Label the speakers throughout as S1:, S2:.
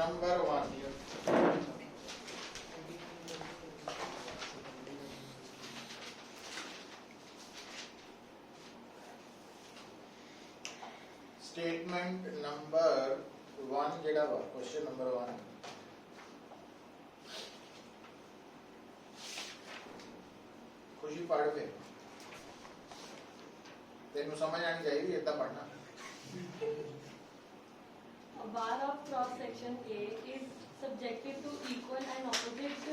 S1: Number 1 statement number 1 जेड़ा वा question number 1 खुशी पढ़ के तेन समझ आनी चाहिए इतना पढ़ना
S2: A bar of cross section A is subjected to equal and opposite.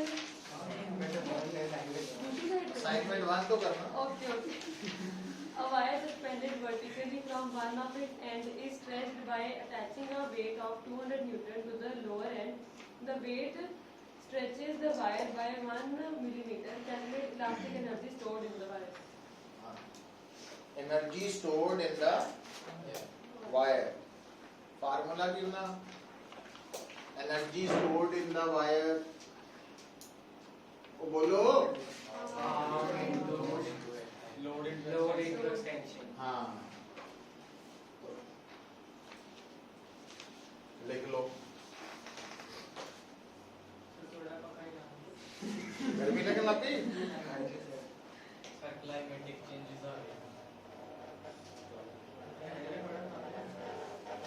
S1: Assignment 1 तो करना
S2: Okay, okay. A wire suspended vertically from one of its ends is stretched by attaching a weight of 200 Newton to the lower end. The weight stretches the wire by 1 millimeter. Calculate elastic energy stored in the wire.
S1: Energy stored in the wire formula क्यों ना energy stored in the wire वो बोलो
S3: load into extension
S1: हाँ लिख लो
S3: थोड़ा पकाएगा
S1: गर्मी लगने लग गई
S3: सर क्लाइमेटिक चेंजेस आ रहे हैं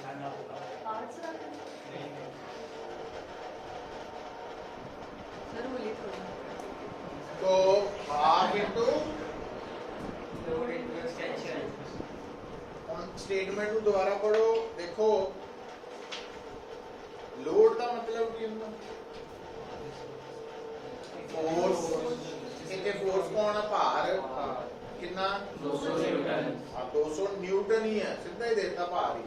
S2: Parts रख सर बोलिए थोड़ा
S1: तो half into
S3: load into extension
S1: statement को दोबारा पढ़ो देखो लोड का मतलब की ਹੁੰਦਾ फोर्स इनके फोर्स कौन है भार कितना
S3: 200 न्यूटन
S1: हाँ 200 न्यूटन ही है सीधा ही देता भार ही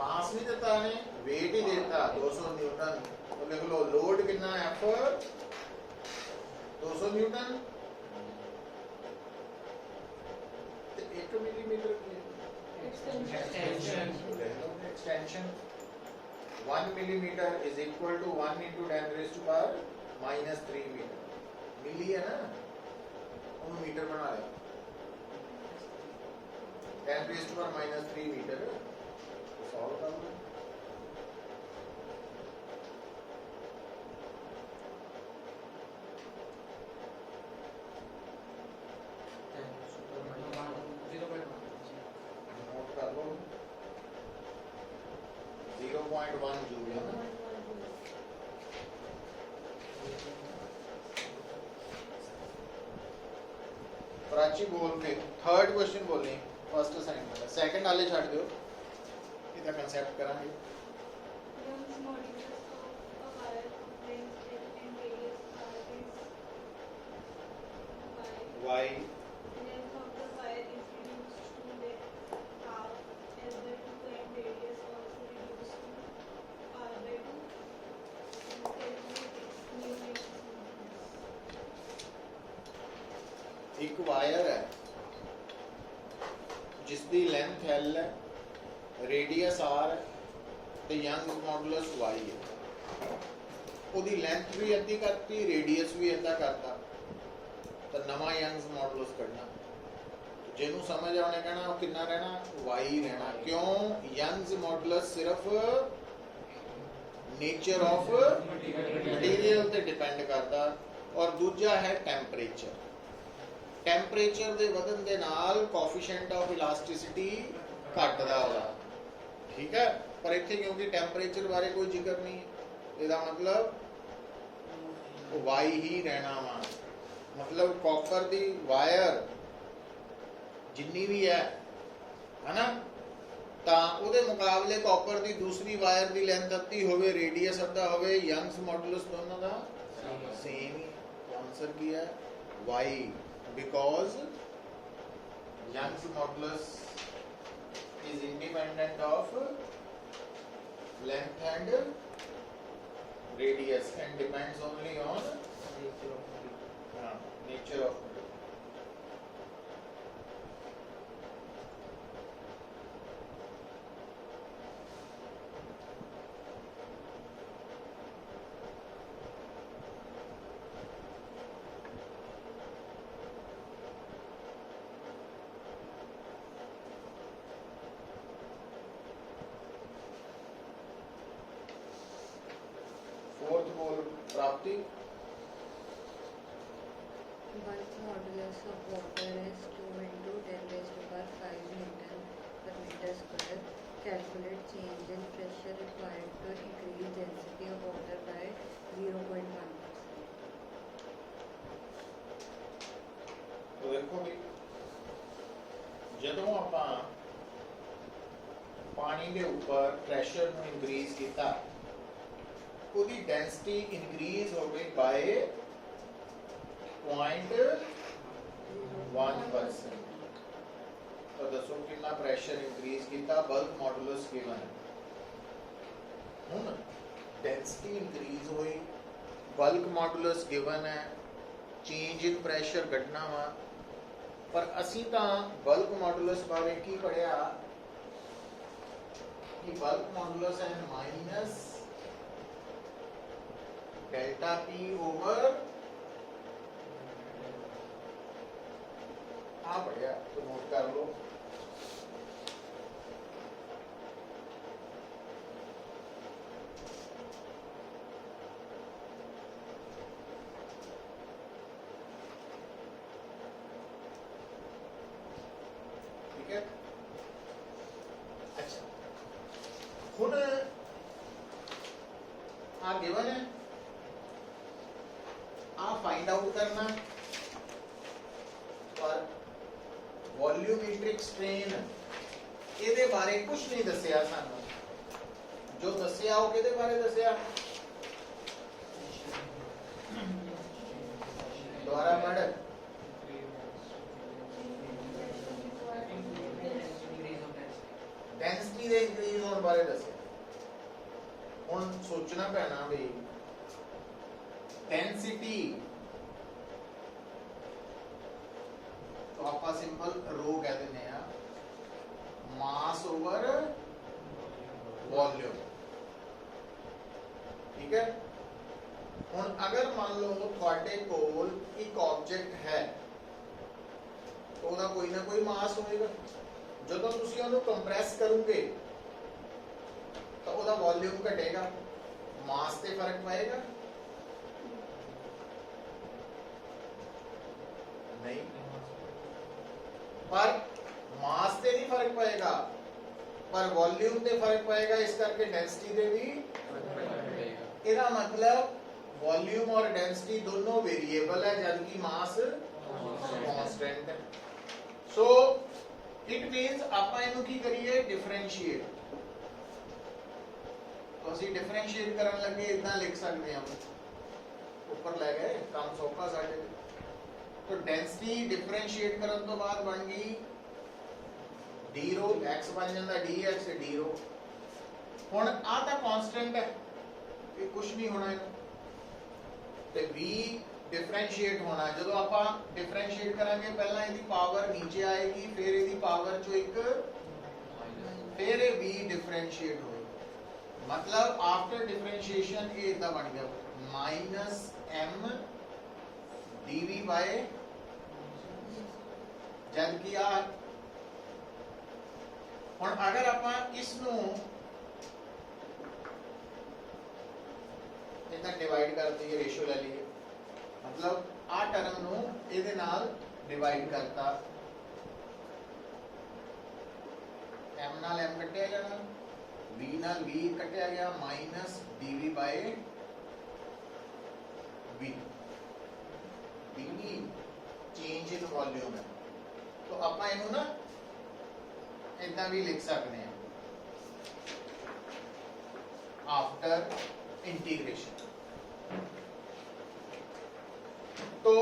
S1: मास नहीं देता है वेट ही देता 200 न्यूटन तो लिख लो लोड कितना है F 200 न्यूटन तो 1 मिलीमीटर की
S2: extension.
S1: extension 1 millimeter is equal to 1 into 10 raised to power minus 3 meter मिली है ना वो मीटर बना ले 10 raised to power minus 3 meter तो सॉल्व कर लो नोट कर लो 0.1 जूल है ना प्राची बोल के थर्ड क्वेश्चन बोलनी फर्स्ट असाइनमेंट सेकंड वाले छाड़ दो इधर कांसेप्ट करांगे
S2: Young's modulus of a wire of length L and radius R is
S1: y
S2: length of the wire is reduced to length half L by 2 and radius also reduced to R by 2. Calculate its new length.
S1: एक wire है जिसकी length L है radius R है ਤੇ Youngs modulus y ਹੈ ਉਹਦੀ length ਵੀ ਅੱਧੀ ਕਰਤੀ ਰੇਡੀਅਸ ਵੀ ਅੱਧਾ ਕਰਤਾ ਤਾਂ ਨਵਾਂ ਯੰਗਸ ਮੋਡੂਲਸ ਕੱਢਣਾ ਜਿਹਨੂੰ ਸਮਝ ਆਉਣੇ ਕਹਿਣਾ ਉਹ ਕਿੰਨਾ ਰਹਿਣਾ y ਰਹਿਣਾ ਕਿਉਂ ਯੰਗਸ ਮੋਡੂਲਸ ਸਿਰਫ ਨੇਚਰ ਆਫ ਮਟੀਰੀਅਲ ਤੇ ਡਿਪੈਂਡ ਕਰਦਾ ਔਰ ਦੂਜਾ ਹੈ ਟੈਂਪਰੇਚਰ ਟੈਂਪਰੇਚਰ ਦੇ ਵਧਣ ਦੇ ਨਾਲ ਕੋਐਫੀਸ਼ੀਐਂਟ ਆਫ ਇਲਾਸਟਿਸਿਟੀ ਘਟਦਾ ਉਹਦਾ ठीक है पर इतने क्योंकि टेम्परेचर बारे कोई जिक्र नहीं है इसका मतलब वाई ही रहना वा मतलब कॉपर दी वायर जिन्नी भी है ना ਤਾਂ ਉਹਦੇ ਮੁਕਾਬਲੇ ਕਾਪਰ ਦੀ ਦੂਸਰੀ ਵਾਇਰ ਦੀ ਲੈਂਥ ਅੱਧੀ ਹੋਵੇ ਰੇਡੀਅਸ ਅੱਧਾ ਹੋਵੇ ਯੰਗਸ ਮੋਡੂਲਸ ਦੋਨਾਂ ਦਾ ਸੇਮ ਹੀ ਆਨਸਰ ਕੀ ਹੈ y because Young's modulus is independent of length and radius and depends only on nature of प्राप्ति
S4: Bulk modulus of water is 2 into 10 raised to power 5 Newton per meter square. Calculate change in pressure required to increase density of water by 0.1%.
S1: तो देखो भी ਜਦੋਂ ਆਪਾਂ ਪਾਣੀ ਦੇ ਉੱਪਰ pressure ਨੂੰ ਇਨਕਰੀਜ਼ ਕੀਤਾ ਉਹਦੀ ਡੈਂਸਿਟੀ ਇਨਕਰੀਜ਼ ਹੋ ਗਈ ਬਾਈ 0.1%। तो दसो कितना प्रेशर इंक्रीज किया बल्क मॉडुलस गिवन है डेंसिटी इंक्रीज हुई बल्क मॉडुलस गिवन है चेंज इन प्रेशर घटना वा पर असी तो बल्क मॉडुलस बारे की पढ़िया कि बल्क मॉडुलस है माइनस डेल्टा पी ओवर हाँ बढ़िया तो नोट कर लो ठीक है अच्छा हुन आ गिवन है आ फाइंड आउट करना पर वॉल्यूमेट्रिक स्ट्रेन ਇਹਦੇ ਬਾਰੇ ਕੁਝ ਨਹੀਂ ਦੱਸਿਆ ਸਾਨੂੰ ਜੋ ਦੱਸਿਆ ਉਹ ਕਿਹਦੇ ਬਾਰੇ ਦੱਸਿਆ ਦੁਬਾਰਾ ਪੜ੍ਹ ਡੈਂਸਿਟੀ ਦੇ ਇੰਕਰੀਜ਼ ਹੋਣ ਬਾਰੇ ਦੱਸਿਆ ਹੁਣ ਸੋਚਣਾ ਪੈਣਾ ਵੀ ਡੈਂਸਿਟੀ तो आप सिंपल रो कह देने हैं मास ओवर वॉल्यूम ठीक है हुन अगर मान लो थोड़े कोल एक ऑब्जेक्ट है तो ਉਹਦਾ कोई ना कोई मास होएगा ਜਦੋਂ ਤੁਸੀਂ ਉਹਨੂੰ ਕੰਪਰੈਸ ਕਰੋਗੇ ਤਾਂ ਉਹਦਾ ਵੋਲਿਊਮ ਘਟੇਗਾ ਮਾਸ ਤੇ ਫਰਕ ਪਏਗਾ नहीं पर मास से नहीं फर्क पड़ेगा पर वॉल्यूम से फर्क पड़ेगा इस करके डेंसिटी से भी इसका मतलब वॉल्यूम और डेंसिटी दोनों वेरिएबल है जबकि मास कांस्टेंट है सो इट मींस ਆਪਾਂ ਇਹਨੂੰ ਕੀ ਕਰੀਏ डिफरेंशिएट तो ਅਸੀਂ डिफरेंशिएट ਕਰਨ ਲੱਗੇ ਇਦਾਂ ਲਿਖ ਸਕਦੇ ਹਾਂ ਉੱਪਰ ਲੈ ਗਏ ਕੰਮ ਸੌਖਾ ਸਾਡੇ तो डेंसिटी डिफरेंशिएट करने तो बाद बन गई डी रो x बन जाता dx डी रो हुन आ तो कांस्टेंट है ये कुछ नहीं होना है ते v डिफरेंशिएट होना जब ਆਪਾਂ डिफरेंशिएट करेंगे पहला इसकी पावर नीचे आएगी फिर इसकी पावर चो एक फिर ये v डिफरेंशिएट होएगी मतलब आफ्टर डिफरेंशिएशन ये इतना बन गया माइनस m dv बाय जब कि आ हुन अगर ਆਪਾਂ ਇਸ ਨੂੰ इतना डिवाइड कर दईए रेशियो ले लीए मतलब आ टर्म ਨੂੰ ਇਹਦੇ ਨਾਲ डिवाइड करता m ਨਾਲ m ਕੱਟਿਆ ਜਾਣਾ v ਨਾਲ v ਕੱਟਿਆ ਗਿਆ minus dv by v dv change in volume है तो ਆਪਾਂ ਇਹਨੂੰ ਨਾ ਇਦਾਂ ਵੀ ਲਿਖ ਸਕਦੇ ਹਾਂ आफ्टर इंटीग्रेशन तो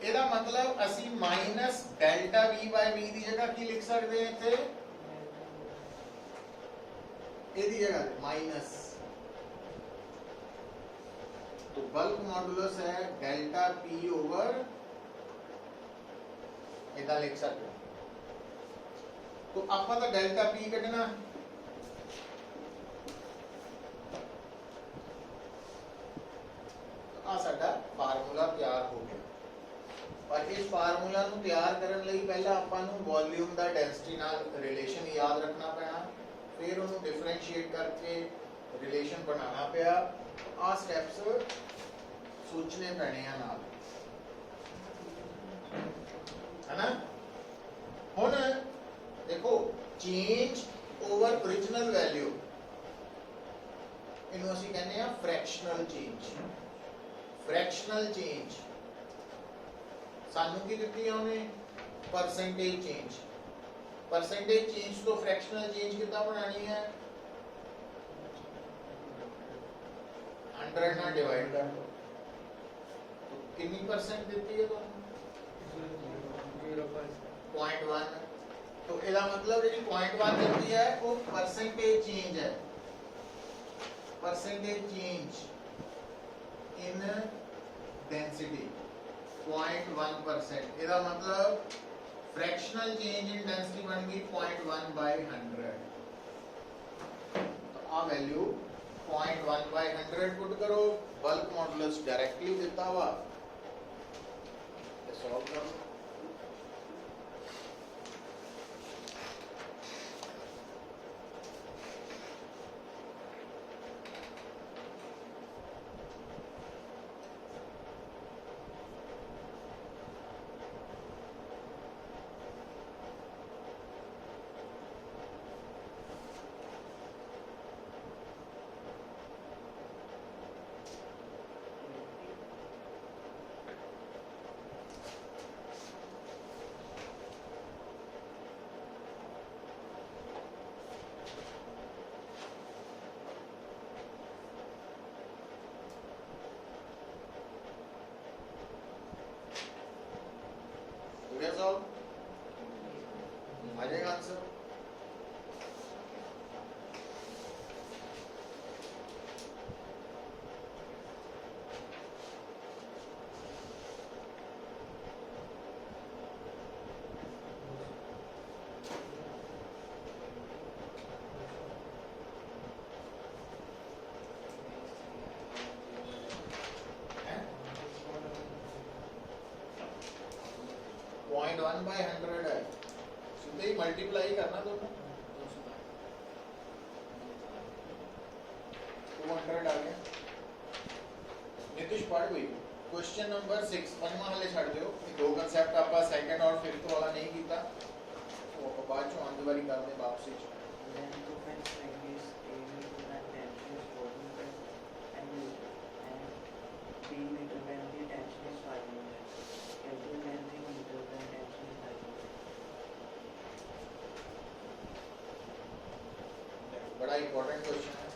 S1: ਇਹਦਾ मतलब ਅਸੀਂ minus delta v by v ਦੀ ਜਗ੍ਹਾ ਕੀ ਲਿਖ ਸਕਦੇ ਹਾਂ ਇੱਥੇ ਇਹਦੀ जगह माइनस तो बल्क मॉडुलस है डेल्टा p ओवर इधर लिख सकते हैं तो आपका तो डेल्टा p कटना आ साडा फार्मूला तैयार हो गया पर इस फार्मूला ਨੂੰ ਤਿਆਰ ਕਰਨ ਲਈ ਪਹਿਲਾਂ ਆਪਾਂ ਨੂੰ ਵੋਲਿਊਮ ਦਾ ਡੈਂਸਿਟੀ ਨਾਲ ਰਿਲੇਸ਼ਨ ਯਾਦ ਰੱਖਣਾ ਪੈਣਾ फिर ਉਹਨੂੰ ਡਿਫਰੈਂਸ਼ੀਏਟ ਕਰਕੇ ਰਿਲੇਸ਼ਨ ਬਣਾਉਣਾ ਪਿਆ ਆ ਸਟੈਪਸ सोचने पैने हैं नाल, है ना। हुण देखो चेंज ओवर ओरिजिनल वैल्यू, इनू असीं कहने आ फ्रैक्शनल चेंज। फ्रैक्शनल चेंज सानू की दित्ती है उन्हें, परसेंटेज चेंज। परसेंटेज चेंज तो फ्रैक्शनल चेंज कितना बनानी है, 100 ना डिवाइड कर दो, तो कितनी परसेंट देती है तुहानू, 0.1। तो इसका मतलब जी 0.1 देती है वो परसेंटेज चेंज है, परसेंटेज चेंज इन डेंसिटी 0.1%। इसका मतलब फ्रैक्शनल चेंज इन डेंसिटी बन गई 0.1/100। तो आ वैल्यू 0.1/100 पुट करो, बल्क मॉडुलस डायरेक्टली देता हुआ सॉल्व करो। हो गया सॉल्व, आ जाएगा आंसर। हैं? 0.1/100 है, सीधे ही मल्टीप्लाई करना दोनों, 200 आ गया। नीतीश पढ़ गई क्वेश्चन नंबर 6 पंजवां वाले छड़ दियो, दो कंसेप्ट आपा सेकंड और फिफ्थ वाला नहीं कीता, तो आप बाद चो अंत वाली करने वापसी च।
S5: Length of an string is a meter when tension is 4 meter and b meter when the tension is 5 meter. Calculate length in meter when tension is 5 meter.
S1: बड़ा इंपॉर्टेंट क्वेश्चन है।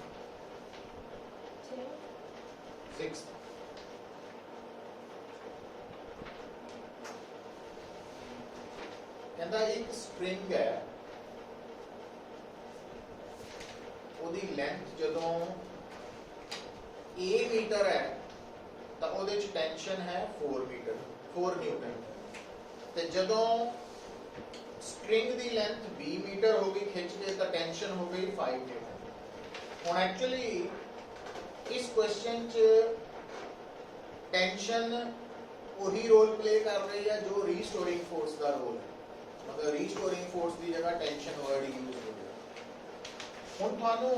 S1: 6 कहता एक स्ट्रिंग है, ਉਹਦੀ ਲੈਂਥ ਜਦੋਂ a metre ਹੈ ਤਾਂ ਉਹਦੇ ਚ ਟੈਂਸ਼ਨ ਹੈ 4 ਮੀਟਰ 4 ਨਿਊਟਨ, ਤੇ ਜਦੋਂ ਸਟ੍ਰਿੰਗ ਦੀ ਲੈਂਥ b ਮੀਟਰ ਹੋ ਗਈ ਖਿੱਚ ਕੇ ਤਾਂ ਟੈਂਸ਼ਨ ਹੋ ਗਈ 5 ਨਿਊਟਨ। ਹੁਣ ਐਕਚੁਅਲੀ ਇਸ ਕੁਐਸਚਨ ਚ ਟੈਂਸ਼ਨ ਉਹੀ ਰੋਲ ਪਲੇ ਕਰ ਰਹੀ ਹੈ ਜੋ ਰੀਸਟੋਰਿੰਗ ਫੋਰਸ ਦਾ ਰੋਲ ਹੈ, मतलब रीस्टोरिंग फोर्स की जगह टेंशन वर्ड यूज हो गया। हुण थानू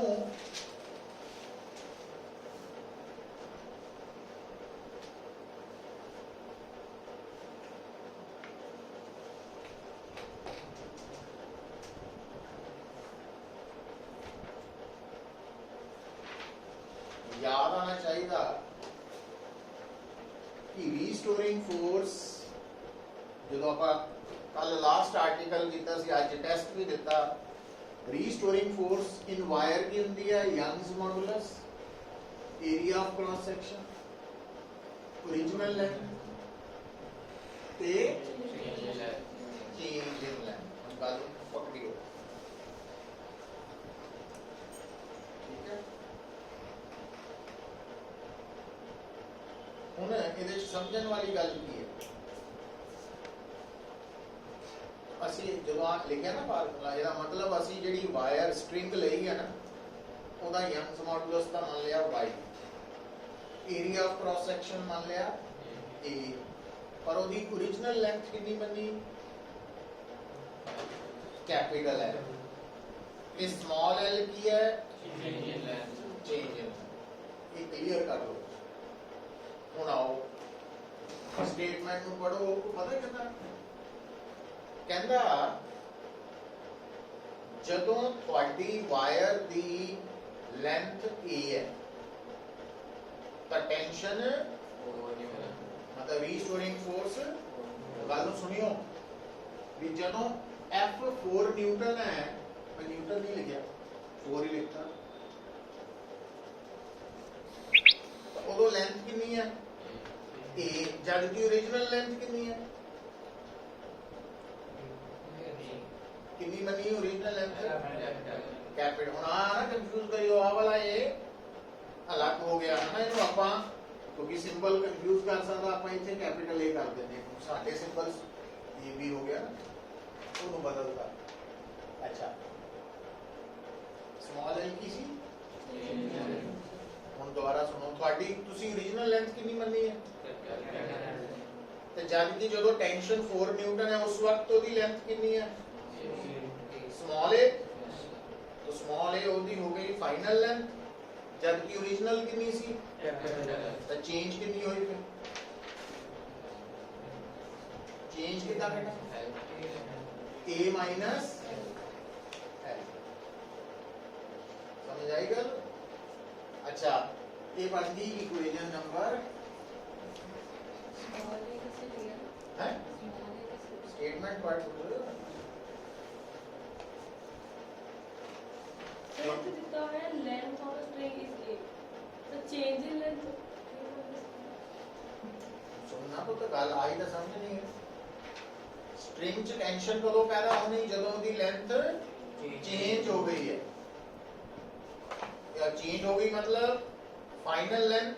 S1: याद आना चाहिए कि रीस्टोरिंग फोर्स जो आप कल लास्ट आर्टिकल किया सी, आज टेस्ट भी दिता, रीस्टोरिंग फोर्स इन वायर की होंदी है Young's modulus, area of cross section, original length ते चेंज इन लेंथ। गल पकड़ियो, ठीक है। हुण इहदे च समझण वाली गल की है, ਅਸੀਂ ਜਦੋਂ ਆ ਲਿਖਿਆ ਨਾ ਫਾਰਮੂਲਾ, ਇਹਦਾ ਮਤਲਬ ਅਸੀਂ ਜਿਹੜੀ ਵਾਇਰ ਸਟ੍ਰਿੰਗ ਲਈ ਹੈ ਨਾ ਉਹਦਾ ਯੰਗਸ ਮੋਡੂਲਸ ਦਾ ਮੰਨ ਲਿਆ y, area of cross section ਮੰਨ ਲਿਆ a, ਪਰ ਉਹਦੀ ओरिजिनल ਲੈਂਥ ਕਿੰਨੀ ਬਣੀ, कैपिटल L। ये स्मॉल l की है, चेंज इन। ये क्लियर कर लो। ਹੁਣ ਆਓ ਸਟੇਟਮੈਂਟ ਨੂੰ ਪੜੋ, ਪਤਾ ਕਹਿੰਦਾ ਜਦੋਂ ਤੁਹਾਡੀ ਵਾਇਰ ਦੀ ਲੈਂਥ A ਹੈ ਤਾਂ ਟੈਂਸ਼ਨ ਮਤਲਬ ਰੀਸਟੋਰਿੰਗ ਫੋਰਸ, ਗੱਲ ਨੂੰ ਸੁਣਿਓ ਵੀ ਜਦੋਂ F 4 ਨਿਊਟਨ ਹੈ, ਮੈਂ ਨਿਊਟਨ ਨਹੀਂ ਲਿਖਿਆ 4 ਹੀ ਲਿਖਤਾ, ਤਾਂ ਉਦੋਂ ਲੈਂਥ ਕਿੰਨੀ ਹੈ A, ਜਦ ਕਿ ओरिजिनल ਲੈਂਥ ਕਿੰਨੀ ਹੈ, ਕਿੰਨੀ ਬਣੀ ओरिजिनल ਲੈਂਥ कैपिटल। ਹੁਣ ਆ ਨਾ ਕੰਫਿਊਜ਼ ਕਰਿਓ, ਆ ਵਾਲਾ ਇਹ ਅਲੱਗ ਹੋ ਗਿਆ ਹੈ ਨਾ, ਇਹਨੂੰ ਆਪਾਂ ਕਿਉਂਕਿ ਸਿੰਬਲ ਕੰਫਿਊਜ਼ ਕਰ ਸਕਦਾ, ਆਪਾਂ ਇੱਥੇ ਕੈਪੀਟਲ A ਕਰ ਦਿੰਦੇ ਹਾਂ, ਸਾਡੇ ਸਿੰਬਲਸ ਇਹ ਵੀ ਹੋ ਗਿਆ ਉਹਨੂੰ ਬਦਲਦਾ। ਅੱਛਾ ਸਮਾਲ l ਕੀ ਸੀ, ਹੁਣ ਦੁਬਾਰਾ ਸੁਣੋ, ਤੁਹਾਡੀ ਤੁਸੀਂ ओरिजिनल ਲੈਂਥ ਕਿੰਨੀ ਮੰਨੀ ਹੈ, ਤੇ ਜਦ ਕਿ ਜਦੋਂ ਟੈਂਸ਼ਨ 4 ਨਿਊਟਨ ਹੈ ਉਸ ਵਕਤ ਉਹਦੀ ਲੈਂਥ ਕਿੰਨੀ ਹੈ स्मॉल ए, तो स्मॉल ए ਉਹਦੀ ਹੋ ਗਈ ਫਾਈਨਲ ਲੈਂਥ, ਜਦ ਕਿ ओरिजिनल ਕਿੰਨੀ ਸੀ, ਤਾਂ ਚੇਂਜ ਕਿੰਨੀ ਹੋਈ, ਫਿਰ ਚੇਂਜ ਕਿੰਨਾ ਕਰਨਾ A ਮਾਈਨਸ L, ਸਮਝ ਆਈ ਗੱਲ। ਅੱਛਾ ਇਹ ਬਣ ਗਈ ਇਕੁਏਸ਼ਨ नंबर है, स्टेटमेंट पार्ट
S2: Length दिता है, length of a string is A. The change in length.
S1: ਸੁਣਨਾ ਤਾਂ ਗੱਲ ਆਈ ਤਾਂ ਸਮਝ ਨਹੀਂ ਹੈ। ਸਟ੍ਰਿੰਗ ਚ ਟੈਂਸ਼ਨ ਕਦੋਂ ਪੈਦਾ ਹੋਣੀ, ਜਦੋਂ ਦੀ ਲੈਂਥ ਚੇਂਜ ਹੋ ਗਈ ਹੈ, ਜਾਂ ਚੇਂਜ ਹੋ ਗਈ ਮਤਲਬ final length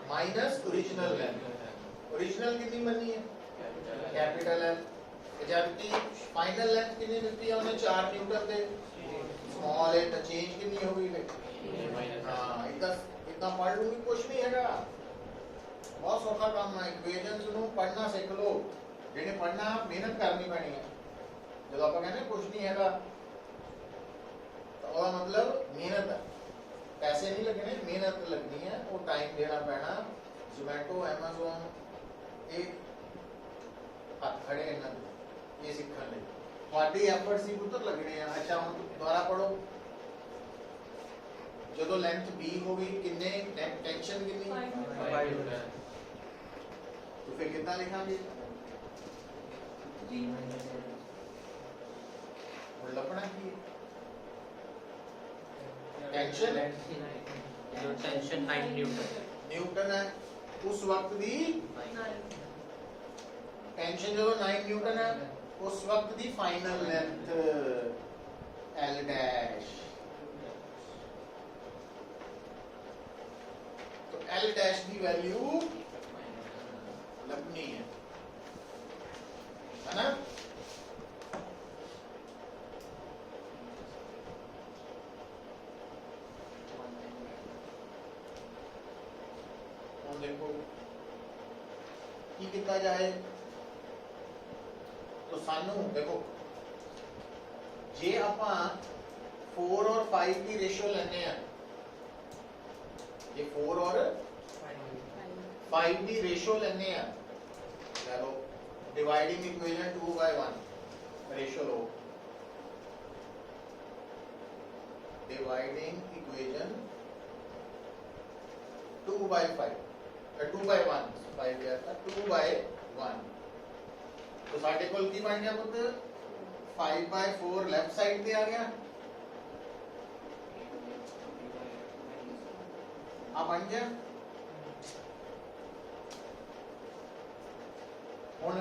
S1: minus original length. Original कितनी बनी है, कैपिटल है, जबकि फाइनल लेंथ कितनी मिलती है उन्हें 4 न्यूटन दे, स्मॉल है तो चेंज कितनी हो गई है। हां इतना पढ़ लूंगी कुछ नहीं हैगा, बहुत सौखा काम है। इक्वेशंस ਨੂੰ ਪੜਨਾ ਸਿੱਖ ਲਓ, ਜਿਹਨੇ ਪੜਨਾ ਮਿਹਨਤ ਕਰਨੀ ਪੈਣੀ ਹੈ। ਜਦੋਂ ਆਪਾਂ ਕਹਿੰਦੇ ਕੁਝ ਨਹੀਂ ਹੈਗਾ ਤਾਂ ਉਹਦਾ ਮਤਲਬ ਮਿਹਨਤ ਹੈ, ਪੈਸੇ ਨਹੀਂ ਲੱਗਣੇ, ਮਿਹਨਤ ਲੱਗਣੀ ਹੈ, ਉਹ ਟਾਈਮ ਦੇਣਾ ਪੈਣਾ। Zomato Amazon ਇਹ ਹੱਥ ਖੜੇ ਇਹਨਾਂ ਦੇ ਇਹ ਸਿੱਖਣ ਲਈ, ਤੁਹਾਡੀ ਐਫਰਟਸ ਹੀ ਪੁੱਤਰ ਲੱਗਣੇ ਆ। ਅੱਛਾ ਹੁਣ ਦੁਬਾਰਾ ਪੜੋ, ਜਦੋਂ ਲੈਂਥ B ਹੋ ਗਈ ਕਿੰਨੇ ਟੈਂਸ਼ਨ ਕਿੰਨੀ,
S2: 5
S1: तो फिर कितना लिखांगे, और लपना की टेंशन
S3: जो टेंशन 9 न्यूटन
S1: न्यूटन है उस वक्त दी टेंशन जो 9 न्यूटन है उस वक्त the final length L dash, तो L डैश की वैल्यू लगनी है ना। और देखो की कितना जाए तो सानू देखो जे आप 4 और 5 की रेशियो लेने हैं, ये 4 और 5 की रेशियो लेने हैं, चलो डिवाइडिंग इक्वेशन 2/1 रेशियो लो, डिवाइडिंग इक्वेशन 2/5 2/1 5 गया था 2/1, तो साढ़े कोल की बन गया पुत्र 5/4 लेफ्ट साइड पे आ गया, आ बन गया। ਹੁਣ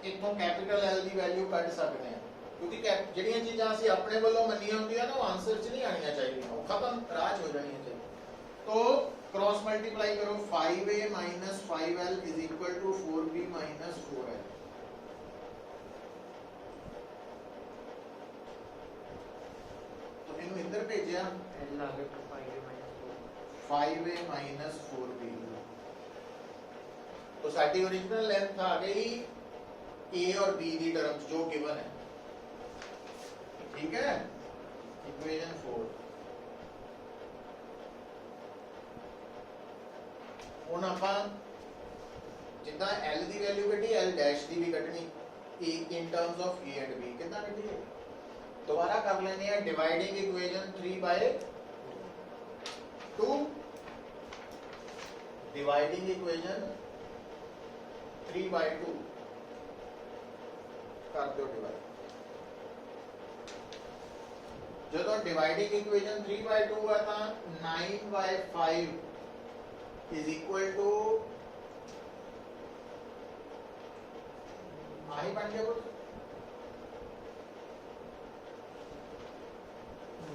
S1: ਇਥੋਂ ਕੈਪੀਟਲ L ਦੀ ਵੈਲਿਊ ਕੱਢ ਸਕਦੇ ਹਾਂ, ਕਿਉਂਕਿ ਜਿਹੜੀਆਂ ਚੀਜ਼ਾਂ ਅਸੀਂ ਆਪਣੇ ਵੱਲੋਂ ਮੰਨੀਆਂ ਹੁੰਦੀਆਂ ਨਾ ਉਹ ਆਨਸਰ 'ਚ ਨਹੀਂ ਆਣੀਆਂ ਚਾਹੀਦੀਆਂ, ਉਹ ਖਤਮ ਰਾਜ ਹੋ ਜਾਣੀਆਂ ਚਾਹੀਦੀਆਂ। तो क्रॉस मल्टीप्लाई करो 5a minus 5l is equal to 4b minus 4l, तो इन्हों इधर भेजा
S3: L आगे तो 5a minus 4
S1: 5a minus 4b, तो साडी ओरिजिनल लेंथ आ गई a और b की टर्म जो गिवन है, ठीक है, इक्वेशन 4। ਹੁਣ ਆਪਾਂ जिदा L की वैल्यू कढ़ी L डैश की भी कढ़नी in terms of A and B कितना कढ़ी दोबारा कर लेने हैं डिवाइडिंग इक्वेशन 3/2 डिवाइडिंग इक्वेशन 3/2 कर दो डिवाइड जो डिवाइडिंग इक्वेशन 3/2 है तो 9/5 इज इक्वल टू आही बन गया कुछ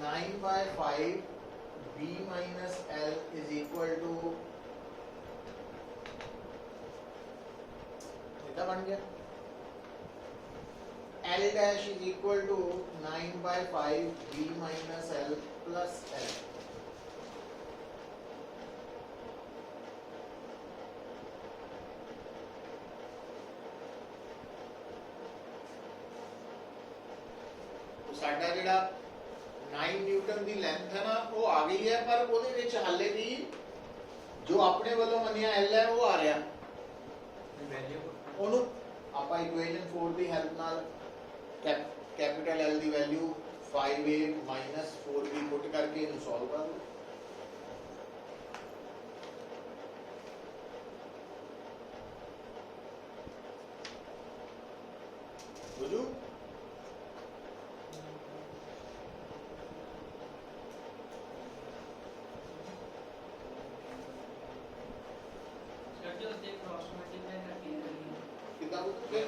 S1: 9/5 b minus l is equal to कितना बन गया L dash is equal to 9/5 b minus l plus l तो साडा जिहड़ा 9 न्यूटन की लेंथ है ना वो आ गई है पर ਉਹਦੇ ਵਿੱਚ ਹਾਲੇ ਵੀ जो अपने वालों मनिया L है वो आ रहा
S3: वैल्यू
S1: ਉਹਨੂੰ ਆਪਾਂ ਇਕੁਏਸ਼ਨ 4 ਦੀ ਹੈਲਪ ਨਾਲ कैपिटल L की value 5a minus 4b put करके इन्हें सॉल्व कर दो बुझू
S3: सर जो से क्रॉस मल्टीप्लाई करके
S1: कितना बुझू
S3: नहीं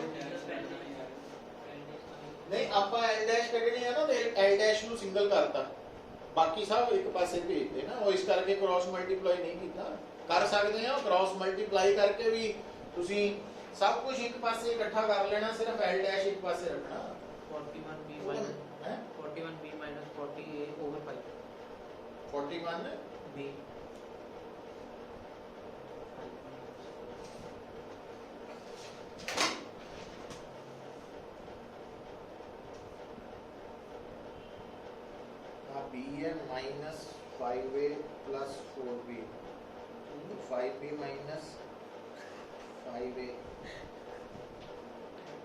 S1: नहीं आपा L डैश कढ़नी है ना तो L डैश ਨੂੰ ਸਿੰਗਲ ਕਰਤਾ ਬਾਕੀ ਸਭ ਇੱਕ ਪਾਸੇ ਭੇਜਦੇ ਨਾ ਉਹ ਇਸ ਕਰਕੇ ਕ੍ਰਾਸ ਮਲਟੀਪਲਾਈ ਨਹੀਂ ਕੀਤਾ ਕਰ ਸਕਦੇ ਆ ਕ੍ਰਾਸ ਮਲਟੀਪਲਾਈ ਕਰਕੇ ਵੀ ਤੁਸੀਂ ਸਭ ਕੁਝ ਇੱਕ ਪਾਸੇ ਇਕੱਠਾ ਕਰ ਲੈਣਾ ਸਿਰਫ L ਡੈਸ਼ ਇੱਕ ਪਾਸੇ ਰੱਖਣਾ
S3: 41b
S1: ਹੈ
S3: 41b minus 40a over 5
S1: 41
S3: b
S1: b है minus 5a plus 4b 5b minus 5a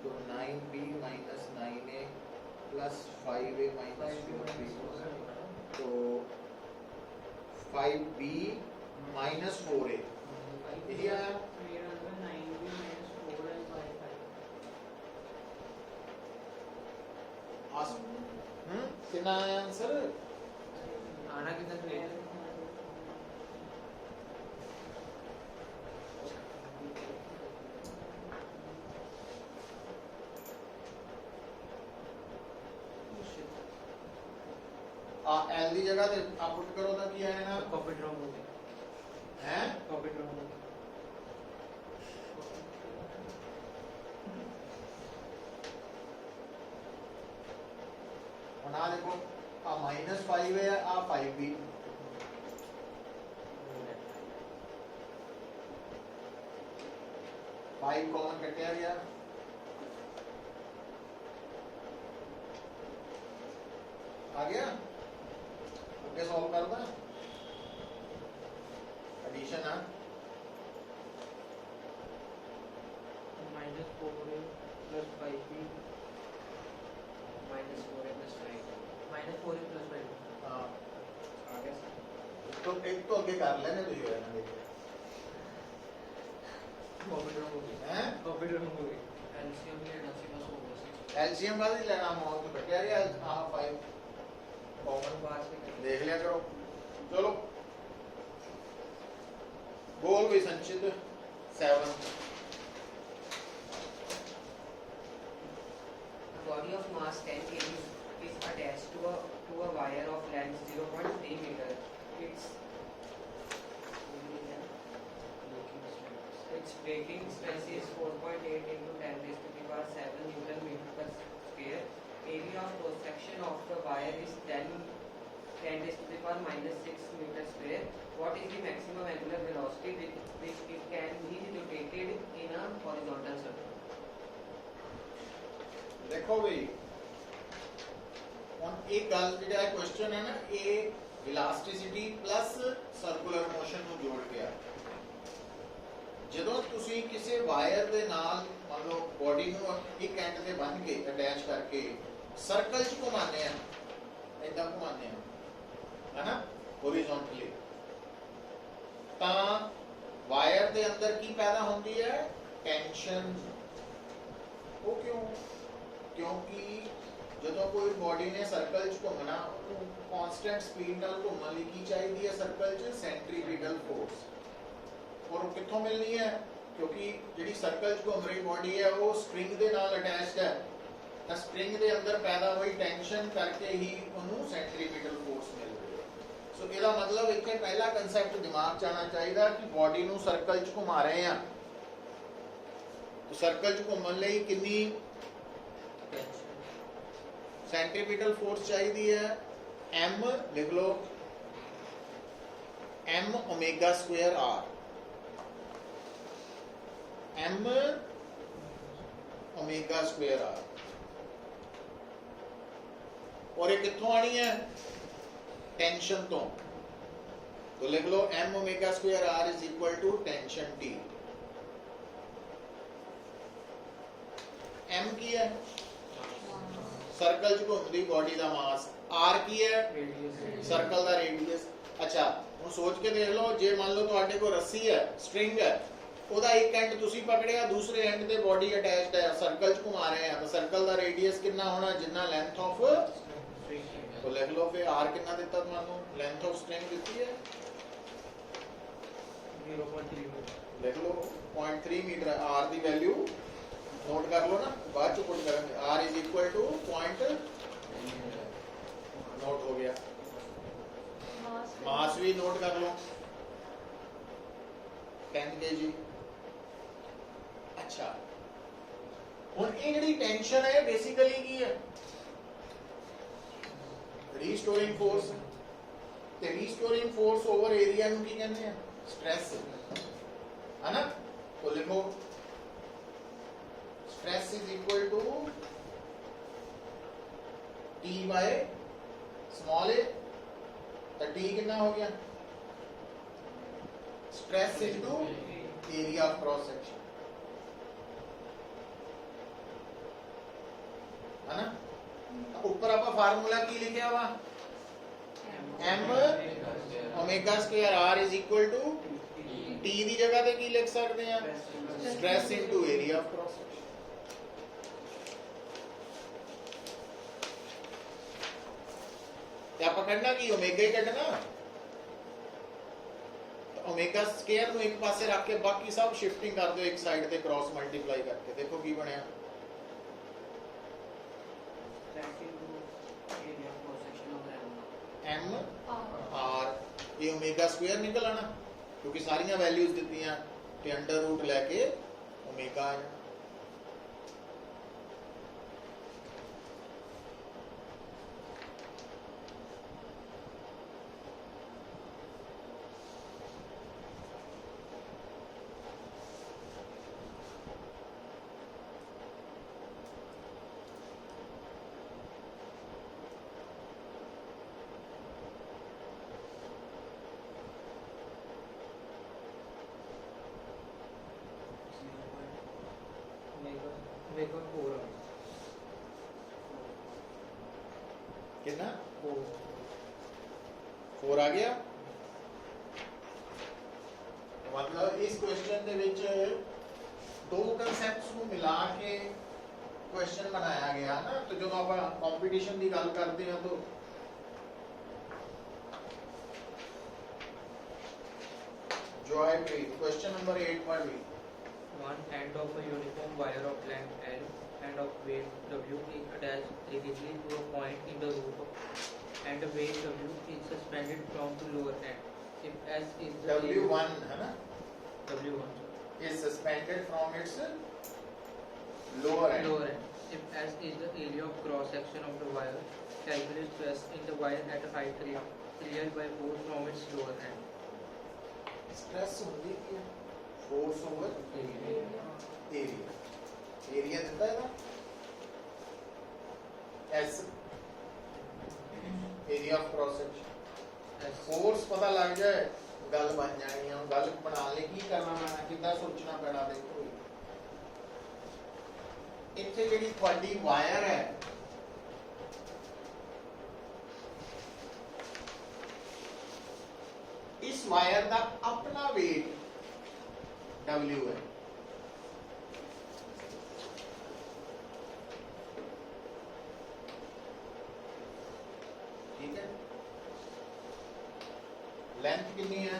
S1: तो 9b minus 9a plus 5a minus 4b तो 5b minus 4a यही आया कितना आया आंसर
S3: आना कितना चाहिए
S1: एल की जगह ते आप पुट करो तो क्या है ना
S3: कॉपी ड्रॉप हो गया
S1: हैं
S3: कॉपी ड्रॉप हो गया
S1: और ना देखो आ -5 है आ 5b फाइव कॉमन कटिया गया आ गया ओके सॉल्व कर दा एडिशन है
S3: -4a plus 5b -4a plus 5 -4a plus 5
S1: हाँ
S3: आ गया सर
S1: तो एक तो आगे कर लेने तो ये है ना देखो
S3: कॉपी ड्रॉप हो गया
S1: हैं
S3: कॉपी ड्रॉप हो गया एलसीएम लेना सी बस होगा सर
S1: एलसीएम का भी लेना अमाउंट तो कटिया गया हां 5 कॉमन
S3: पास में
S1: देख लिया करो चलो बोल भी संचित 7
S6: body of mass 10 kg is attached to a wire of length 0.3 meter. Its breaking stress is 4.8 into 10 raised to the power 7 Newton meter per square. Area of cross section of the wire is 10 raised to the power -6 meter square. What is the maximum angular velocity with which it can be rotated in a horizontal circle?
S1: देखो भाई और एक गल ਜਿਹੜਾ question है ना ये elasticity plus circular motion ਨੂੰ जोड़ के आ ਜਦੋਂ ਤੁਸੀਂ ਕਿਸੇ ਵਾਇਰ ਦੇ ਨਾਲ ਮੰਨ ਲਓ ਬੋਡੀ ਨੂੰ ਇੱਕ ਐਂਡ ਤੇ ਬੰਨ੍ਹ ਕੇ ਅਟੈਚ ਕਰਕੇ ਸਰਕਲ 'ਚ ਘੁਮਾਉਂਦੇ ਆ, ਇਦਾਂ ਘੁਮਾਉਂਦੇ ਆ ਹਨਾ ਹੋਰੀਜ਼ੋਨਟਲੀ, ਤਾਂ ਵਾਇਰ ਦੇ ਅੰਦਰ ਕੀ ਪੈਦਾ ਹੁੰਦੀ ਹੈ? ਟੈਂਸ਼ਨ। ਉਹ ਕਿਉਂ? ਕਿਉਂਕਿ ਜਦੋਂ ਕੋਈ ਬੋਡੀ ਨੇ ਸਰਕਲ 'ਚ ਘੁੰਮਣਾ, ਉਹਨੂੰ ਕਨਸਟੈਂਟ ਸਪੀਡ ਨਾਲ ਘੁੰਮਣ ਲਈ ਕੀ ਚਾਹੀਦੀ ਹੈ? ਸਰਕਲ 'ਚ ਸੈਂਟਰੀਪੀਟਲ ਫੋਰਸ। ਔਰ ਉਹ ਕਿੱਥੋਂ ਮਿਲਣੀ ਹੈ? ਕਿਉਂਕਿ ਜਿਹੜੀ ਸਰਕਲ 'ਚ ਘੁੰਮ ਰਹੀ ਬੋਡੀ ਹੈ ਉਹ ਸਟ੍ਰਿੰਗ ਦੇ ਨਾਲ ਅਟੈਚਡ ਹੈ, ਤਾਂ ਸਟ੍ਰਿੰਗ ਦੇ ਅੰਦਰ ਪੈਦਾ ਹੋਈ ਟੈਂਸ਼ਨ ਕਰਕੇ ਹੀ ਉਹਨੂੰ ਸੈਂਟਰੀਪੀਟਲ ਫੋਰਸ ਮਿਲ ਰਹੀ ਹੈ। ਸੋ ਇਹਦਾ ਮਤਲਬ ਇੱਥੇ ਪਹਿਲਾ ਕਨਸੈਪਟ ਦਿਮਾਗ 'ਚ ਆਉਣਾ ਚਾਹੀਦਾ ਕਿ ਬੋਡੀ ਨੂੰ ਸਰਕਲ 'ਚ ਘੁਮਾ ਰਹੇ ਆ, ਤਾਂ ਸਰਕਲ 'ਚ ਘੁੰਮਣ ਲਈ ਕਿੰਨੀ ਸੈਂਟਰੀਪੀਟਲ ਫੋਰਸ ਚਾਹੀਦੀ ਹੈ? m ਲਿਖ ਲਓ, m omega square r, m omega square r। और ये कितों आनी है? टेंशन तो लिख लो m omega square r is equal to tension t। m की है सर्कल च घूमती बॉडी का मास, r की है सर्कल का रेडियस। अच्छा ਹੁਣ सोच के देख लो, जे मान लो ਤੁਹਾਡੇ ਕੋਲ ਰੱਸੀ है, स्ट्रिंग है, ਉਹਦਾ ਇੱਕ ਐਂਡ ਤੁਸੀਂ ਪਕੜਿਆ, ਦੂਸਰੇ ਐਂਡ ਤੇ ਬੋਡੀ ਅਟੈਚਡ ਹੈ, ਸਰਕਲ ਚ ਘੁਮਾ ਰਹੇ ਆ, ਤਾਂ ਸਰਕਲ ਦਾ ਰੇਡੀਅਸ ਕਿੰਨਾ ਹੋਣਾ? ਜਿੰਨਾ ਲੈਂਥ ਆਫ, तो लिख लो फिर r कितना देता ਤੁਹਾਨੂੰ? लेंथ ऑफ स्ट्रिंग ਦਿੱਤੀ ਹੈ
S3: 0.3 मीटर।
S1: लिख लो 0.3 मीटर है। r ਦੀ ਵੈਲਿਊ ਨੋਟ ਕਰ ਲਓ ਨਾ, ਬਾਅਦ ਚ ਪੁੱਟ ਕਰਾਂਗੇ। r is equal two point, note हो गया। मास भी नोट कर लो 10 kg। अच्छा ਹੁਣ ਇਹ ਜਿਹੜੀ ਟੈਂਸ਼ਨ ਹੈ ਬੇਸਿਕਲੀ ਕੀ ਹੈ? ਰੀਸਟੋਰਿੰਗ ਫੋਰਸ। ਤੇ ਰੀਸਟੋਰਿੰਗ ਫੋਰਸ ਓਵਰ ਏਰੀਆ ਨੂੰ ਕੀ ਕਹਿੰਦੇ ਆ? ਸਟ੍ਰੈਸ, ਹੈ ਨਾ? तो लिखो stress is equal to T by small a, तो T कितना हो गया? Stress into area of cross section, है ना? ऊपर आप फार्मूला की लिखा हुआ m omega square r is equal to t दी जगह पे की लिख सकते हैं? Stress into area of cross section. क्या पकड़ना की ओमेगा ही कटना, तो ओमेगा स्क्वायर ਨੂੰ एक पासे रख के बाकी सब शिफ्टिंग कर दो एक साइड पे क्रॉस मल्टीप्लाई करके, देखो की बनया m r, ये ओमेगा स्क्वायर निकल आना क्योंकि सारिया वैल्यूज दित्तियां ते अंडर रूट लैके ओमेगा आ जाना।
S3: ओमेगा 4
S1: कितना 4 आ गया। मतलब इस क्वेश्चन ਦੇ ਵਿੱਚ दो ਕਨਸੈਪਟਸ ਨੂੰ ਮਿਲਾ ਕੇ क्वेश्चन बनाया गया ना। तो जब आप कंपटीशन की गल करते हैं तो ज्योमेट्री क्वेश्चन नंबर 8 पढ़ ली।
S3: One end of a uniform wire of length L and of weight W is attached rigidly to a point in the root and weight W is suspended from the lower end. If S is the
S1: W1 है ना,
S3: W1
S1: is suspended from its lower end।
S3: lower end. If S is the area of cross section of the wire, calculate stress in the wire at a height cleared by force from its lower end.
S1: Stress होती है force over area, area देता है ना S, area of cross section.
S3: S
S1: force पता लग जाए गल बन जानी है। गल बना ले की करना पैना, कितना सोचना पैना। देखो इत्थे जिहड़ी तुहाडी वायर है, इस वायर का अपना वेट W है। ठीक है, लेंथ कितनी है?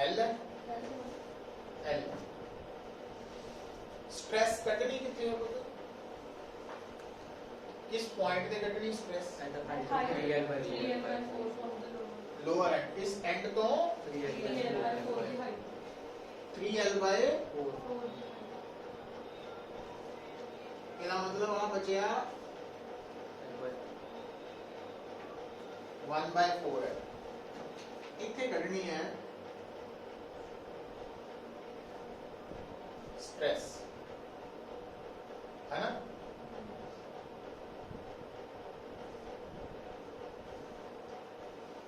S1: L है। L स्ट्रेस कटनी कितनी हो पुत्र? किस पॉइंट पे कटनी स्ट्रेस? Lower and. इस एंड तो 3L/4 ਇਹਦਾ मतलब आ बचया 1/4 है। इतने कटनी है स्ट्रेस, है ना?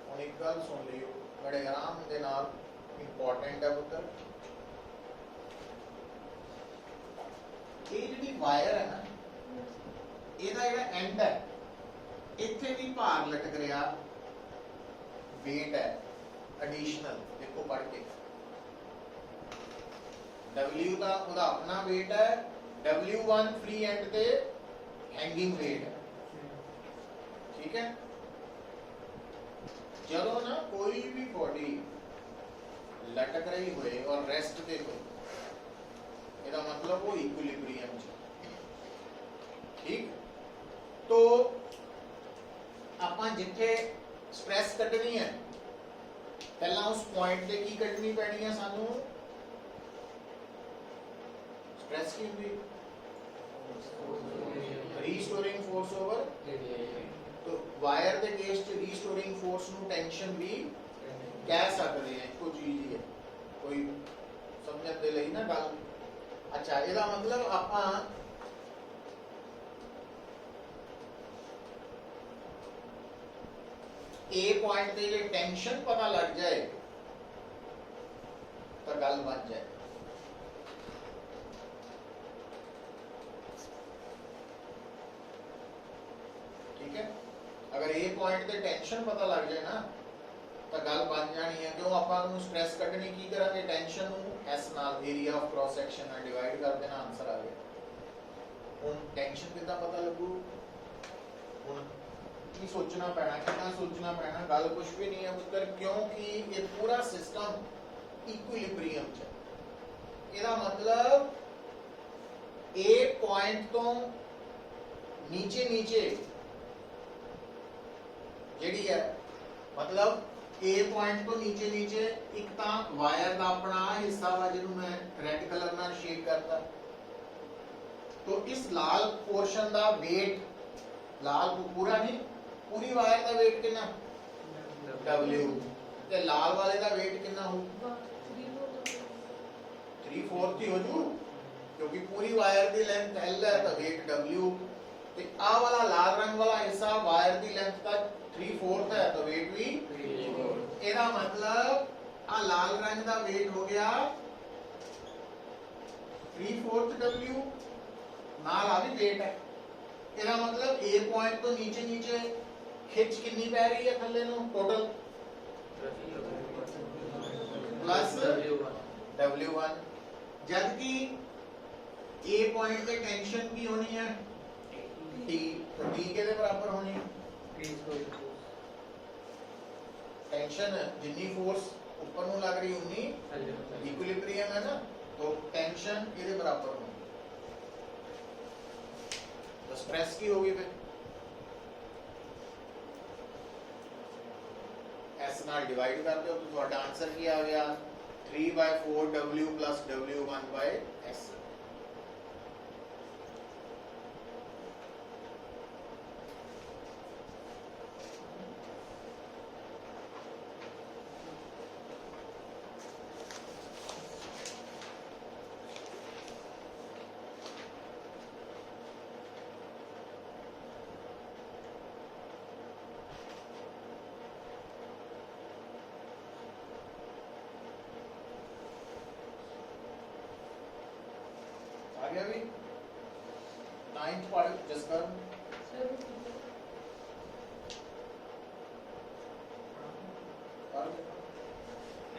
S1: ਹੁਣ एक गल सुन लियो, बड़े आराम दे नाल, इंपॉर्टेंट है पुत्र। ये जी वायर है ना, ਇਹਦਾ ਜਿਹੜਾ ਐਂਡ ਹੈ, ਇੱਥੇ ਵੀ ਭਾਰ ਲਟਕ ਰਿਹਾ, weight ਹੈ ਐਡੀਸ਼ਨਲ। ਦੇਖੋ ਪੜ ਕੇ, W ਦਾ ਉਹਦਾ ਆਪਣਾ weight ਹੈ, W1 ਫ੍ਰੀ ਐਂਡ ਤੇ हैंगिंग weight है। ठीक है, ਜਦੋਂ ਨਾ ਕੋਈ ਵੀ ਬੋਡੀ ਲਟਕ ਰਹੀ ਹੋਏ और रेस्ट ਤੇ ਹੋਏ, ਇਹਦਾ मतलब वो इक्विलिब्रियम ਚ। ठीक, तो ਆਪਾਂ ਜਿੱਥੇ ਸਟ੍ਰੈਸ ਕੱਢਣੀ ਹੈ, ਪਹਿਲਾਂ ਉਸ ਪੁਆਇੰਟ ਤੇ ਕੀ ਕੱਢਣੀ ਪੈਣੀ ਹੈ ਸਾਨੂੰ? ਸਟ੍ਰੈਸ ਕੀ ਹੁੰਦੀ? ਰੀਸਟੋਰਿੰਗ ਫੋਰਸ ਓਵਰ। तो ਵਾਇਰ ਦੇ ਕੇਸ ਚ ਰੀਸਟੋਰਿੰਗ ਫੋਰਸ ਨੂੰ ਟੈਂਸ਼ਨ ਵੀ ਕਹਿ ਸਕਦੇ ਹਾਂ, ਇੱਕੋ ਚੀਜ਼ ਹੀ ਹੈ, ਕੋਈ ਸਮਝਣ ਦੇ ਲਈ ਨਾ ਗੱਲ। ਅੱਛਾ, ਇਹਦਾ मतलब ਆਪਾਂ ए पॉइंट पे ये टेंशन पता लग जाए तो गल बन जाए। ठीक है, अगर ए पॉइंट पे टेंशन पता लग जाए ना तो गल बन जानी है। क्यों आपां नूं स्ट्रेस कटनी की करांगे? टेंशन नूं एस नाल एरिया ऑफ क्रॉस सेक्शन नाल डिवाइड कर देना, आंसर आ गया। हुण टेंशन कितना पता लगू? हुण की सोचना पैना, कितना सोचना पैना? गल कुछ भी नहीं है पुत्र, क्योंकि ये पूरा सिस्टम इक्विलिब्रियम च है। ਇਹਦਾ मतलब ए पॉइंट तो नीचे नीचे ਜਿਹੜੀ ਹੈ, मतलब ए पॉइंट तो नीचे नीचे एक ਤਾਂ ਵਾਇਰ ਦਾ ਆਪਣਾ ਹਿੱਸਾ ਵਾ ਜਿਹਨੂੰ ਮੈਂ ਰੈੱਡ ਕਲਰ ਨਾਲ ਸ਼ੇਡ ਕਰਤਾ। तो इस लाल पोर्शन ਦਾ weight, लाल पूरा नहीं, पूरी वायर का वेट कितना? W। ते लाल वाले का वेट कितना हो? 3/4 ही हो जू, क्योंकि पूरी वायर की लेंथ L है तो वेट W। ते आ वाला लाल रंग वाला हिस्सा वायर की लेंथ का 3/4 है तो वेट भी 3/4। ਇਹਦਾ मतलब आ लाल रंग का वेट हो गया 3/4 W, नाल आ भी वेट है। ਇਹਦਾ मतलब A पॉइंट तो नीचे नीचे खिंच कितनी पै रही है थल्ले नु टोटल? Plus W1। जबकि A पॉइंट पे टेंशन की होनी है T, तो T के बराबर होनी है टेंशन। जितनी फोर्स ऊपर नु लग रही उतनी इक्विलिब्रियम है ना, तो टेंशन इसके बराबर होनी। तो स्ट्रेस की होगी फिर S ਨਾਲ डिवाइड कर दो तो ਤੁਹਾਡਾ आंसर ਕੀ आ गया? 3/4 W plus W1/S। पढ़ जिसका
S2: Sir,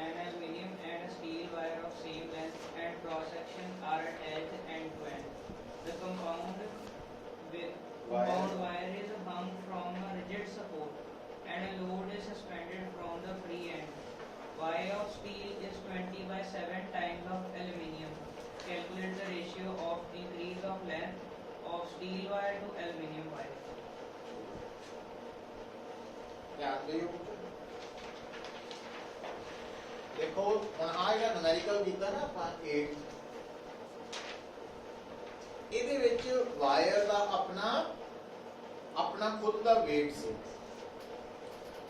S3: An aluminium and a steel wire of same length and cross section are attached end to end. The compound wire is hung from a rigid support and a load is suspended from the free end. Y of steel is 20 by 7 times of aluminium. Calculate the ratio of increase of length of steel wire to aluminium wire.
S1: ध्यान दियो देखो ਹੁਣ ਆ ਜਿਹੜਾ numerical ਕੀਤਾ ਨਾ ਆਪਾਂ 8 ਇਹਦੇ ਵਿੱਚ ਵਾਇਰ ਦਾ ਆਪਣਾ ਖੁਦ ਦਾ weight ਸੀ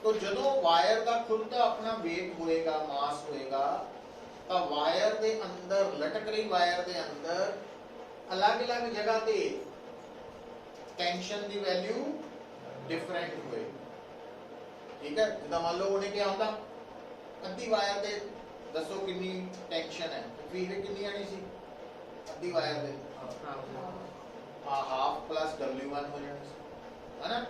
S1: तो ਜਦੋਂ ਵਾਇਰ ਦਾ ਖੁਦ ਦਾ ਆਪਣਾ weight ਹੋਏਗਾ ਮਾਸ ਹੋਏਗਾ ਤਾਂ ਵਾਇਰ ਦੇ ਅੰਦਰ ਲਟਕ ਰਹੀ ਵਾਇਰ ਦੇ ਅੰਦਰ ਅਲੱਗ-ਅਲੱਗ ਜਗ੍ਹਾ ਤੇ ਟੈਂਸ਼ਨ ਦੀ ਵੈਲਿਊ ਡਿਫਰੈਂਟ ਹੋਏਗੀ ਠੀਕ ਹੈ ਜਿੱਦਾਂ ਮੰਨ ਲਓ ਉਹਨੇ ਕੀ ਆਉਂਦਾ ਅੱਧੀ ਵਾਇਰ ਦੇ ਦੱਸੋ ਕਿੰਨੀ ਟੈਂਸ਼ਨ ਹੈ ਫਿਰ ਕਿੰਨੀ ਆਣੀ ਸੀ ਅੱਧੀ ਵਾਇਰ ਦੇ ਹਾਫ ਪਲੱਸ W1 ਹੋ ਜਾਣਾ ਸੀ ਹੈਨਾ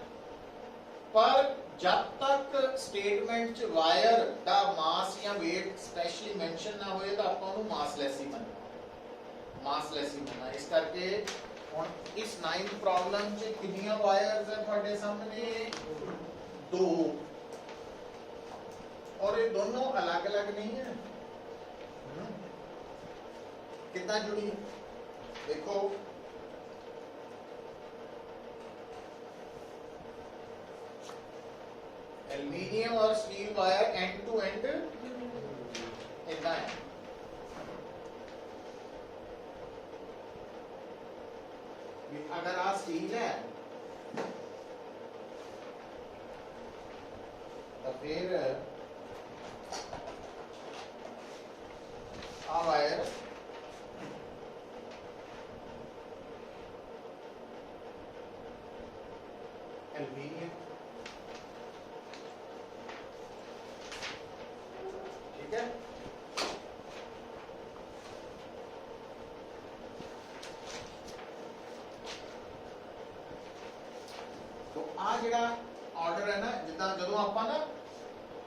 S1: ਪਰ ਜਦ ਤੱਕ ਸਟੇਟਮੈਂਟ ਚ ਵਾਇਰ ਦਾ ਮਾਸ ਜਾਂ weight ਸਪੈਸ਼ਲੀ ਮੈਂਸ਼ਨ ਨਾ ਹੋਏ ਤਾਂ ਆਪਾਂ ਉਹਨੂੰ ਮਾਸਲੈਸ ਹੀ ਮੰਨਣਾ ਇਸ ਕਰਕੇ ਹੁਣ ਇਸ 9th ਪ੍ਰੋਬਲਮ ਚ ਕਿੰਨੀਆਂ ਵਾਇਰਸ ਹੈ ਤੁਹਾਡੇ ਸਾਹਮਣੇ ਦੋ और ये दोनों अलग अलग नहीं है कितना जुड़ी देखो एल्यूमिनियम और steel wire end to end इतना है अगर आ स्टील है तो फिर आ वायर एल्यूमिनियम ठीक है तो आ ਜਿਹੜਾ ਆਰਡਰ ਹੈ ਨਾ ਜਿੱਦਾਂ ਜਦੋਂ ਆਪਾਂ ਨਾ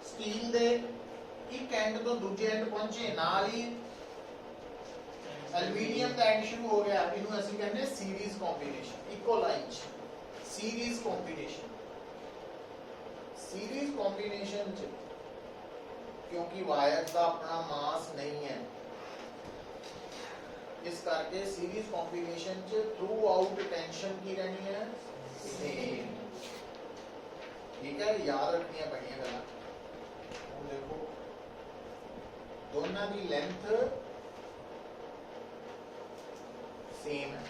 S1: ਸਟੀਲ ਦੇ ਇੱਕ ਐਂਡ ਤੋਂ ਦੂਜੇ ਐਂਡ ਪਹੁੰਚੇ ਨਾਲ ਹੀ ਐਲੂਮੀਨੀਅਮ ਦਾ ਐਂਡ ਸ਼ੁਰੂ ਹੋ ਗਿਆ ਇਹਨੂੰ ਅਸੀਂ ਕਹਿੰਦੇ ਸੀਰੀਜ਼ ਕੰਬੀਨੇਸ਼ਨ ਇੱਕੋ ਲਾਈਨ 'ਚ ਸੀਰੀਜ਼ ਕੰਬੀਨੇਸ਼ਨ 'ਚ ਕਿਉਂਕਿ ਵਾਇਰ ਦਾ ਆਪਣਾ ਮਾਸ ਨਹੀਂ ਹੈ ਇਸ ਕਰਕੇ ਸੀਰੀਜ਼ ਕੰਬੀਨੇਸ਼ਨ 'ਚ ਥਰੂ ਆਊਟ ਟੈਂਸ਼ਨ ਕੀ ਰਹਿਣੀ ਹੈ ਸੇਮ ਠੀਕ ਹੈ ਯਾਦ ਰੱਖਣੀਆਂ ਪੈਣੀਆਂ ਗੱਲਾਂ ਹੁਣ ਦੇਖੋ ਦੋਨਾਂ ਦੀ ਲੈਂਥ सेम है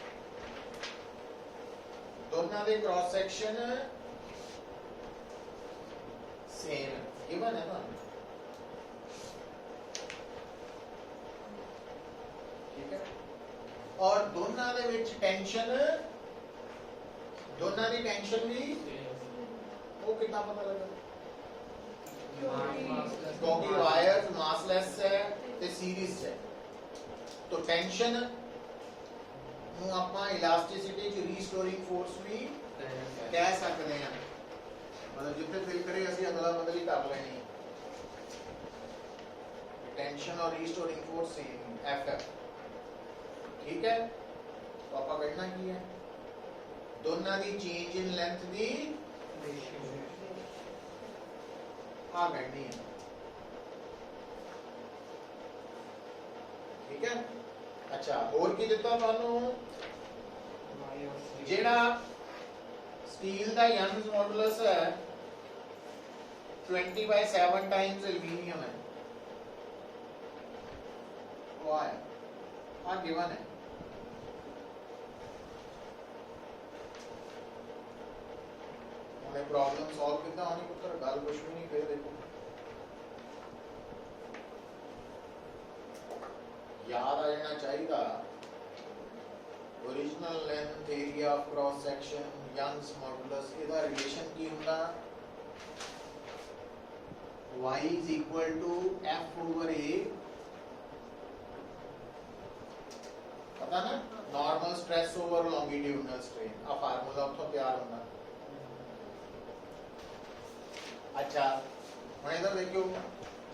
S1: दोनों के क्रॉस सेक्शन सेम है गिवन है ना ठीक है और दोनों के विच टेंशन दोनों की टेंशन भी वो कितना पता लगा क्योंकि वायर मासलेस है ते सीरीज है तो टेंशन ਨੂੰ ਆਪਾਂ ਇਲਾਸਟਿਸਿਟੀ ਚ ਰੀਸਟੋਰਿੰਗ ਫੋਰਸ ਵੀ ਕਹਿ ਸਕਦੇ ਹਾਂ ਮਤਲਬ ਜਿੱਥੇ ਦਿਲ ਕਰੇ ਅਸੀਂ ਅਦਲਾ ਬਦਲੀ ਕਰ ਲੈਣੀ ਟੈਂਸ਼ਨ और रीस्टोरिंग फोर्स सेम एफ ठीक है तो ਆਪਾਂ ਕੱਢਣਾ ਕੀ ਹੈ ਦੋਨਾਂ ਦੀ ਚੇਂਜ ਇਨ ਲੈਂਥ ਦੀ ਆ ਕੱਢਣੀ ਹੈ ਠੀਕ ਹੈ अच्छा और की दिता ਤੁਹਾਨੂੰ ਜਿਹੜਾ स्टील ਦਾ यंग्स मॉडुलस है 20 by 7 times एल्यूमिनियम है वो है आ गिवन है हमने प्रॉब्लम सॉल्व कितना होनी पुत्र गल कुछ भी नहीं फिर देखो याद आ जाना चाहिए original length area of cross section Young's modulus ਇਹਦਾ ਰਿਲੇਸ਼ਨ ਕੀ ਹੁੰਦਾ y is equal to f over a पता ना normal stress over longitudinal strain आ फार्मूला उतो तैयार होना अच्छा ਹੁਣ ਇਧਰ ਦੇਖਿਓ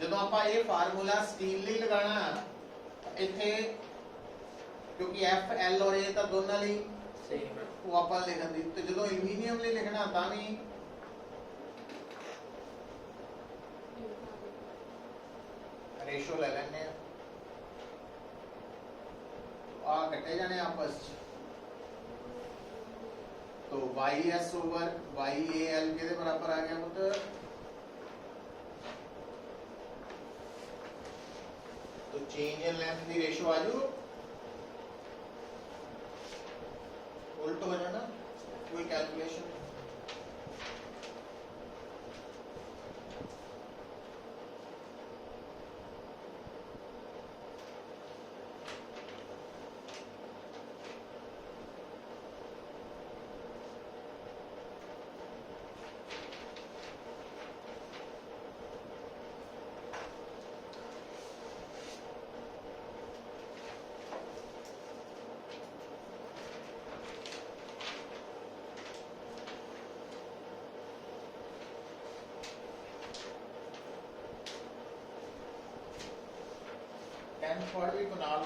S1: ਜਦੋਂ ਆਪਾਂ ਇਹ ਫਾਰਮੂਲਾ ਸਟੀਲ ਲਈ ਲਗਾਣਾ ਇੱਥੇ ਕਿਉਂਕਿ ਐਫ ਐਲ ਔਰ ਏ ਤਾਂ ਦੋਨਾਂ ਲਈ
S3: same
S1: ਉਹ ਆਪਾਂ ਲਿਖਣ ਦੀ ਤੇ ਜਦੋਂ ਐਲੂਮੀਨੀਅਮ ਲਈ ਲਿਖਣਾ ਤਾਂ ਵੀ ਰੇਸ਼ੋ ਲੈ ਲੈਣੇ ਆ ਕੱਟੇ ਜਾਣੇ ਆਪਸ ਚ तो YS ओवर YAL के बराबर आ गया मतलब तो चेंज इन लेंथ की रेशियो आजू उल्ट हो जाना कोई calculation for we Kunal.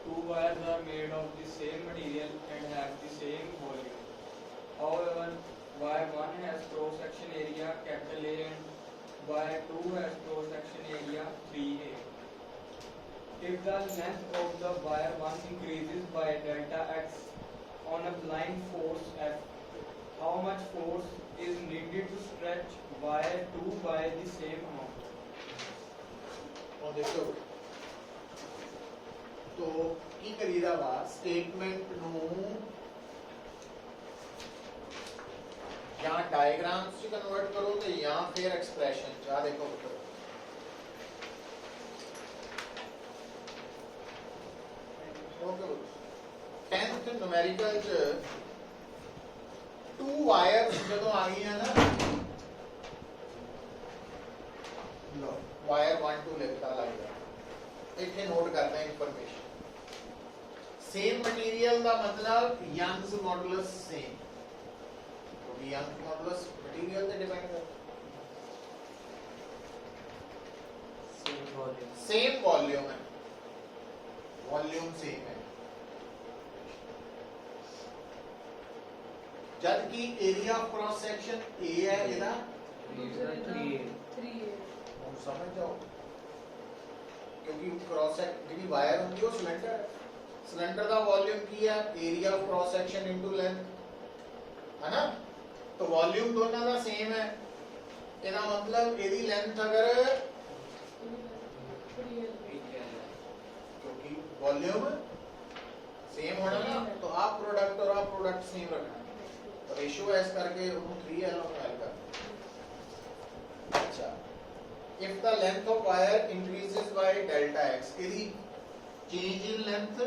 S7: Two wires are made of the same material and have the same volume. However, wire 1 has cross-section area capital A and wire 2 has cross-section area 3A. If the length of the wire 1 increases by delta x on applying force F, how much force is needed to stretch wire 2 by the same amount?
S1: ਹੁਣ ਦੇਖੋ तो ਕੀ ਕਰੀਦਾ ਵਾ statement ਨੂੰ ਜਾਂ diagrams ਚ convert ਕਰੋ ਤੇ ਜਾਂ ਫਿਰ ਐਕਸਪ੍ਰੈਸ਼ਨ ਚ ਆ ਦੇਖੋ ਪੁੱਤਰ ਓਕੇ 10th numerical ਚ two wires ਜਦੋਂ ਆ ਗਈਆਂ ਨਾ ਲੋ ਵਾਇਰ 1 2 ਲਿਖਤਾ ਲੱਗਦਾ ਇੱਥੇ ਨੋਟ ਕਰਨਾ ਇਨਫੋਰਮੇਸ਼ਨ सेम मटेरियल का मतलब यंग्स मॉडुलस सेम क्योंकि यंग्स मॉडुलस मटेरियल पे डिपेंड करता है सेम वॉल्यूम है वॉल्यूम सेम है जबकि area of cross section A है ਇਹਦਾ
S2: 3
S1: हम समझ जाओ क्योंकि क्रॉस सेक्शन ਜਿਹੜੀ ਵਾਇਰ ਹੁੰਦੀ ਉਹ ਸਿਲੰਡਰ ਹੈ सिलेंडर का वॉल्यूम की है area of cross section into length है ना तो वॉल्यूम दोनों का सेम है ਇਹਦਾ मतलब ਇਹਦੀ लेंथ अगर क्योंकि वॉल्यूम सेम होना ना तो आप प्रोडक्ट और आप प्रोडक्ट सेम रखना तो रेशियो एस करके उनको 3L और L कर अच्छा if the length of wire increases by delta x यदि change in length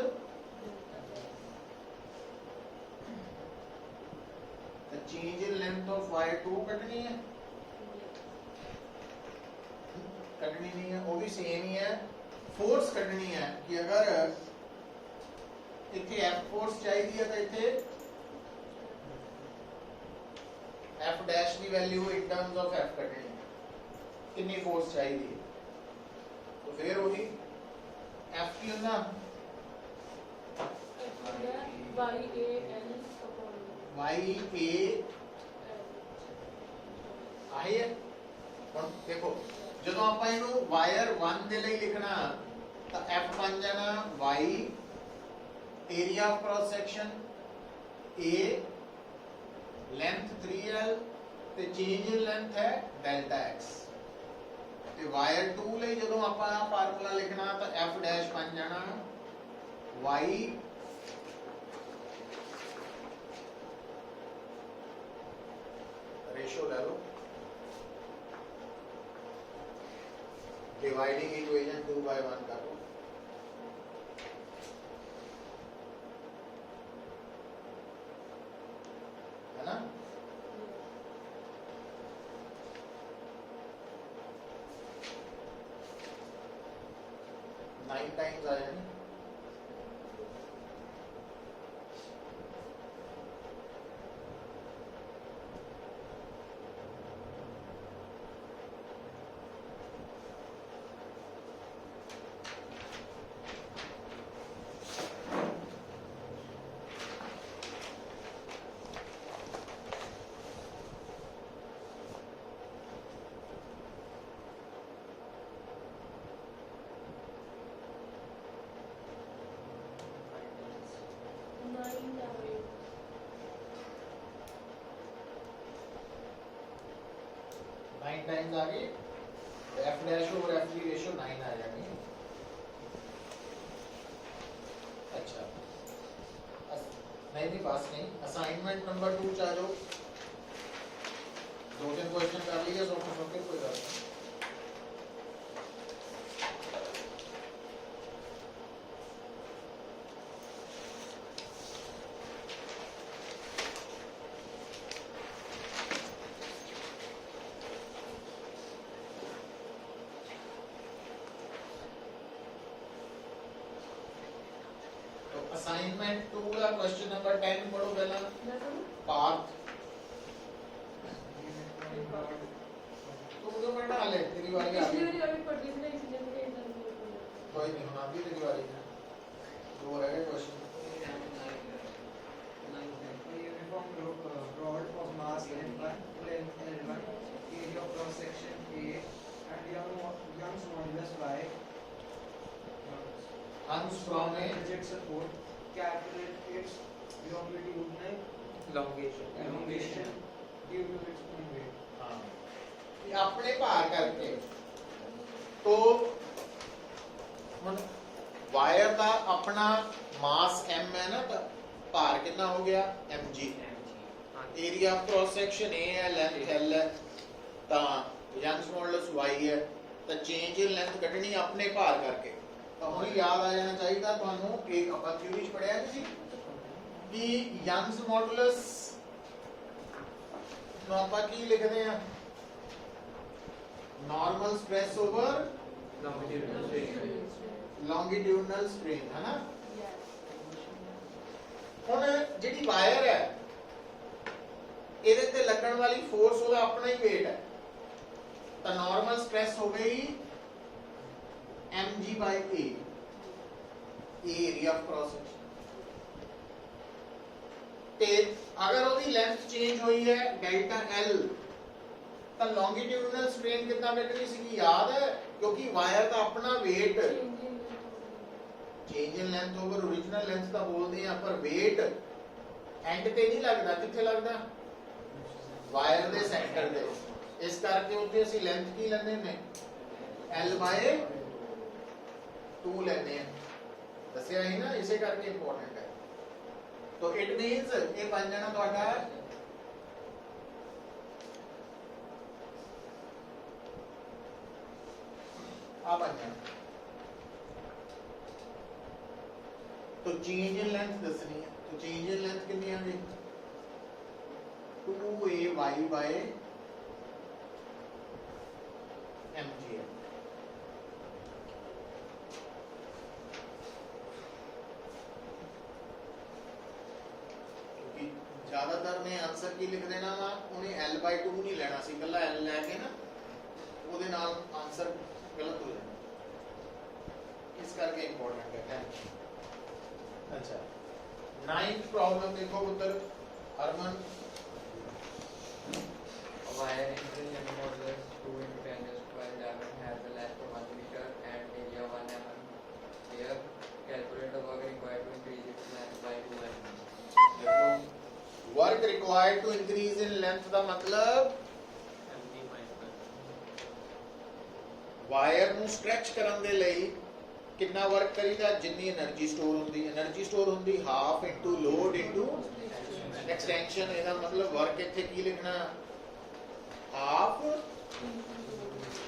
S1: the change in length of y2 Katni है कटनी नहीं है वो भी सेम ही है फोर्स कटनी है कि अगर इथे f फोर्स चाहिए तो इथे f डैश की value in terms of f Katni है कितनी फोर्स चाहिए तो फिर वही f की होना y a ਆਹੀ ਹੈ ਹੁਣ ਦੇਖੋ ਜਦੋਂ ਆਪਾਂ ਇਹਨੂੰ ਵਾਇਰ 1 ਦੇ ਲਈ ਲਿਖਣਾ ਤਾਂ f ਬਣ ਜਾਣਾ y area of cross section a length 3l ਤੇ ਚੇਂਜ ਇਨ ਲੈਂਥ ਹੈ ਡੈਲਟਾ x ਤੇ ਵਾਇਰ 2 ਲਈ ਜਦੋਂ ਆਪਾਂ ਆ ਫਾਰਮੂਲਾ ਲਿਖਣਾ ਤਾਂ f ਡੈਸ਼ ਬਣ ਜਾਣਾ y रेशियो ले लो डिवाइडिंग इक्वेशन 2/1 कर लो है ना 9 टाइम्स आ जानी। नाइन टाइम्स आ गई, एफ डैश ओवर एफ की रेशियो 9 आ जाएगी। अच्छा नहीं पास नहीं। असाइनमेंट नंबर 2 चाह जाओ, 2-3 क्वेश्चन कर लीजिए सौके कोई बात नहीं। असाइनमेंट 2 का क्वेश्चन नंबर 10 पढ़ो पहला। पाथ तो पढ़ना ले, तेरी बारी आ गई। कोई नहीं, हम अभी तेरी बारी है। 2 रह गए question.
S5: Uniform rod of mass N1, length L1, area of cross section A, and Young's modulus Y.
S1: Hangs from a
S5: Rigid support. Calculate its longitudinal elongation due to its own weight.
S1: हाँ, ये अपने भार करके तो ਹੁਣ wire का अपना मास m है ना, तो भार कितना हो गया mg। Area of cross section a है, लेंथ l है, तो यंग्स मॉडुलस y है, तो चेंज इन लेंथ कटनी अपने भार करके। तो ਹੁਣ याद आ जाना चाहिए ਤੁਹਾਨੂੰ एक ਆਪਾਂ ਥਿਊਰੀ ਚ ਪੜਿਆ ਤੁਸੀਂ कि यंग्स मॉडुलस ਨੂੰ ਆਪਾਂ ਕੀ ਲਿਖਦੇ ਆ, normal stress over longitudinal strain है ना। ਹੁਣ ਜਿਹੜੀ ਵਾਇਰ ਹੈ ਇਹਦੇ ਤੇ ਲੱਗਣ ਵਾਲੀ ਫੋਰਸ ਉਹਦਾ ਆਪਣਾ ਹੀ weight ਹੈ, ਤਾਂ ਨਾਰਮਲ ਸਟ੍ਰੈਸ ਹੋ ਗਈ mg by a, area of cross section. ਤੇ ਅਗਰ ਉਹਦੀ ਲੈਂਥ ਚੇਂਜ ਹੋਈ ਹੈ ਡੈਲਟਾ l, ਤਾਂ ਲੌਂਗੀਟਿਊਡਨਲ ਸਟ੍ਰੇਨ ਕਿੰਨਾ ਕੱਢਣੀ ਸੀਗੀ ਯਾਦ ਹੈ, ਕਿਉਂਕਿ ਵਾਇਰ ਦਾ ਆਪਣਾ weight ਚੇਂਜ ਇਨ ਲੈਂਥ ਓਵਰ ओरिजिनल ਲੈਂਥ ਤਾਂ ਬੋਲਦੇ ਆ, ਪਰ weight ਐਂਡ ਤੇ ਨਹੀਂ ਲੱਗਦਾ, ਕਿੱਥੇ ਲੱਗਦਾ ਵਾਇਰ ਦੇ ਸੈਂਟਰ ਤੇ। ਇਸ ਕਰਕੇ ਉੱਥੇ ਅਸੀਂ ਲੈਂਥ ਕੀ ਲੈਂਦੇ ਨੇ l/2 ਲੈਂਦੇ ਆ, ਦੱਸਿਆ ਹੀ ਨਾ, ਇਸੇ ਕਰਕੇ ਇੰਪੋਰਟੈਂਟ ਹੈ। तो इट मींस ये बन जाना ਤੁਹਾਡਾ आ बन जाना। तो चेंज इन लेंथ दसनी है, तो चेंज इन लेंथ कितनी आ गई 2ay by mg है। ज्यादातर ने आंसर की लिख देना वा, उन्हें l/2 नहीं लेना सी, कल्ला l लेके ना ਉਹਦੇ ਨਾਲ आंसर गलत हो जाना, इस करके इंपॉर्टेंट है। अच्छा 9th प्रॉब्लम देखो पुत्र Harman.
S3: Wire increase in modulus 2 into 10 raised to 12 diameter has a length of 1 meter and area 1 mm. Here, calculate the work required to increase its length by 2 mm.
S1: Work required to increase in length का मतलब wire ਨੂੰ stretch ਕਰਨ ਦੇ ਲਈ ਕਿੰਨਾ work ਕਰੀਦਾ, ਜਿੰਨੀ energy store ਹੁੰਦੀ। એનર્ਜੀ ਸਟੋਰ ਹੁੰਦੀ half into load into extension. ਇਹਦਾ ਮਤਲਬ ਵਰਕ ਇੱਥੇ ਕੀ ਲਿਖਣਾ, half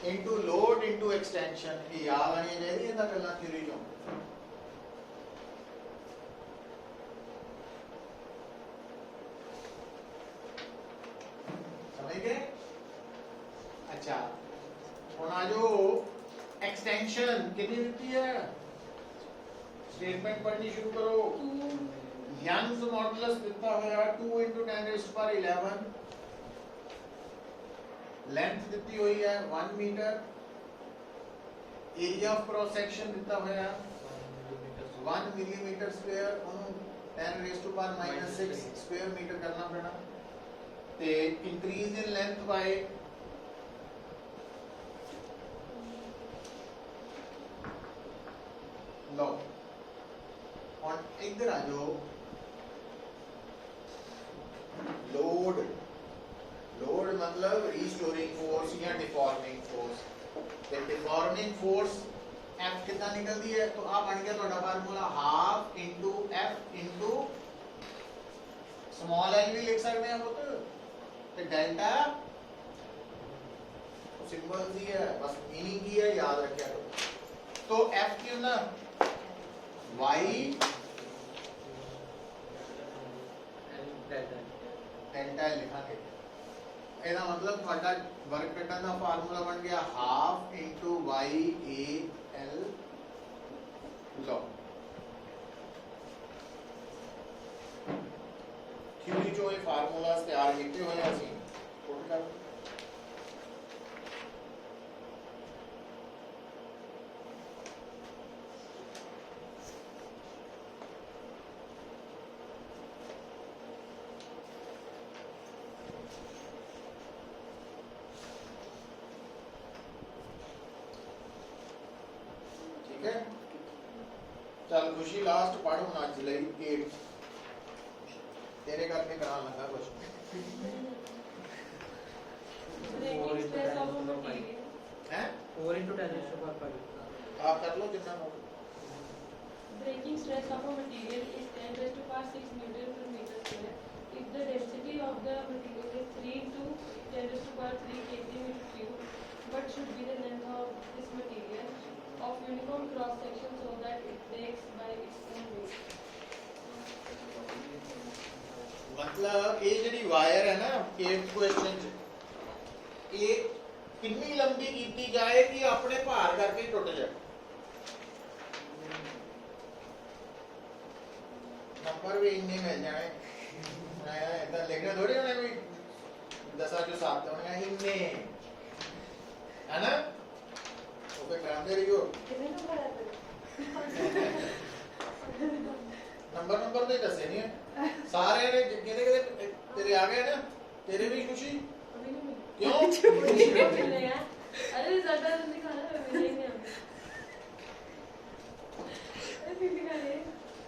S1: into load into extension. ਇਹ ਯਾਦ ਆਣੀ ਚਾਹੀਦੀ ਇਹਦਾ ਗੱਲਾਂ ਥਿਊਰੀ ਚੋਂ। समझ गए। अच्छा ਹੁਣ ਆ ਜੋ एक्सटेंशन कितनी दी है स्टेटमेंट पढ़नी शुरू करो। यंग्स मॉडुलस दिता होया 2 × 10⁻11, लेंथ दिती हुई है 1 metre, area of cross section दिता होया 1 मिलीमीटर स्क्वायर, ਉਹਨੂੰ 10⁻⁻6 स्क्वायर मीटर करना पैना, ਤੇ इंक्रीज इन लेंथ बाय लो। और इधर आ जाओ, लोड, लोड मतलब रीस्टोरिंग फोर्स या डिफॉर्मिंग फोर्स। ते डिफॉर्मिंग फोर्स F कितना निकलती है, तो आप बन गया तो formula half into F into small l भी लिख सकते हैं वो तो डेल्टा सिंबल ही है, बस मीनिंग ही है, याद रखिया तो F की ना y डेल्टा लिखांगे, ਇਹਦਾ मतलब ਤੁਹਾਡਾ वर्क कटन का फार्मूला बन गया half into Y A L लो। थ्योरी जो ये फार्मूलास तैयार किए हुए हैं ਅਸੀਂ पुट कर ठीक है। चल खुशी लास्ट पढ़ होना जुलाई 8 तेरे करके करा लगा कुछ
S2: Breaking stress of a material.
S1: हैं
S3: 4 × 10⁵
S1: आप कर लो जितना हो।
S2: Breaking stress of a material is 10⁻6 Newton per meter square. If the density of the material is 3 × 10⁻3 kgm cube, what should be the length of this material of uniform cross section so that it breaks by its own weight?
S1: मतलब ये ਜਿਹੜੀ wire ਹੈ ਨਾ 8th question ਚ ਇਹ ਕਿੰਨੀ ਲੰਬੀ ਕੀਤੀ ਜਾਏ ਕਿ ਆਪਣੇ ਭਾਰ ਕਰਕੇ ਟੁੱਟ ਜਾਏ। ਨੰਬਰ ਵੀ ਇੰਨੇ ਮਿਲ ਜਾਣੇ ਨਾ, ਇਦਾਂ ਲਿਖਣਾ ਥੋੜੀ ਹੋਣਾ ਕੋਈ 10 ਚੋਂ 7 ਹੋਣਗੇ ਇੰਨੇ, ਹੈ ਨਾ, ਉਹ ਤੇ ਕਰਾਂਦੇ ਰਹੀਓ नंबर तो दसे नहीं है सारे ने किते किते तेरे आ गए ना, तेरे भी खुशी
S2: अभी नहीं
S1: क्यों
S2: मिलेगा। अरे ज्यादा दिखाना है, मिलेंगे हम। अरे दिखा ले,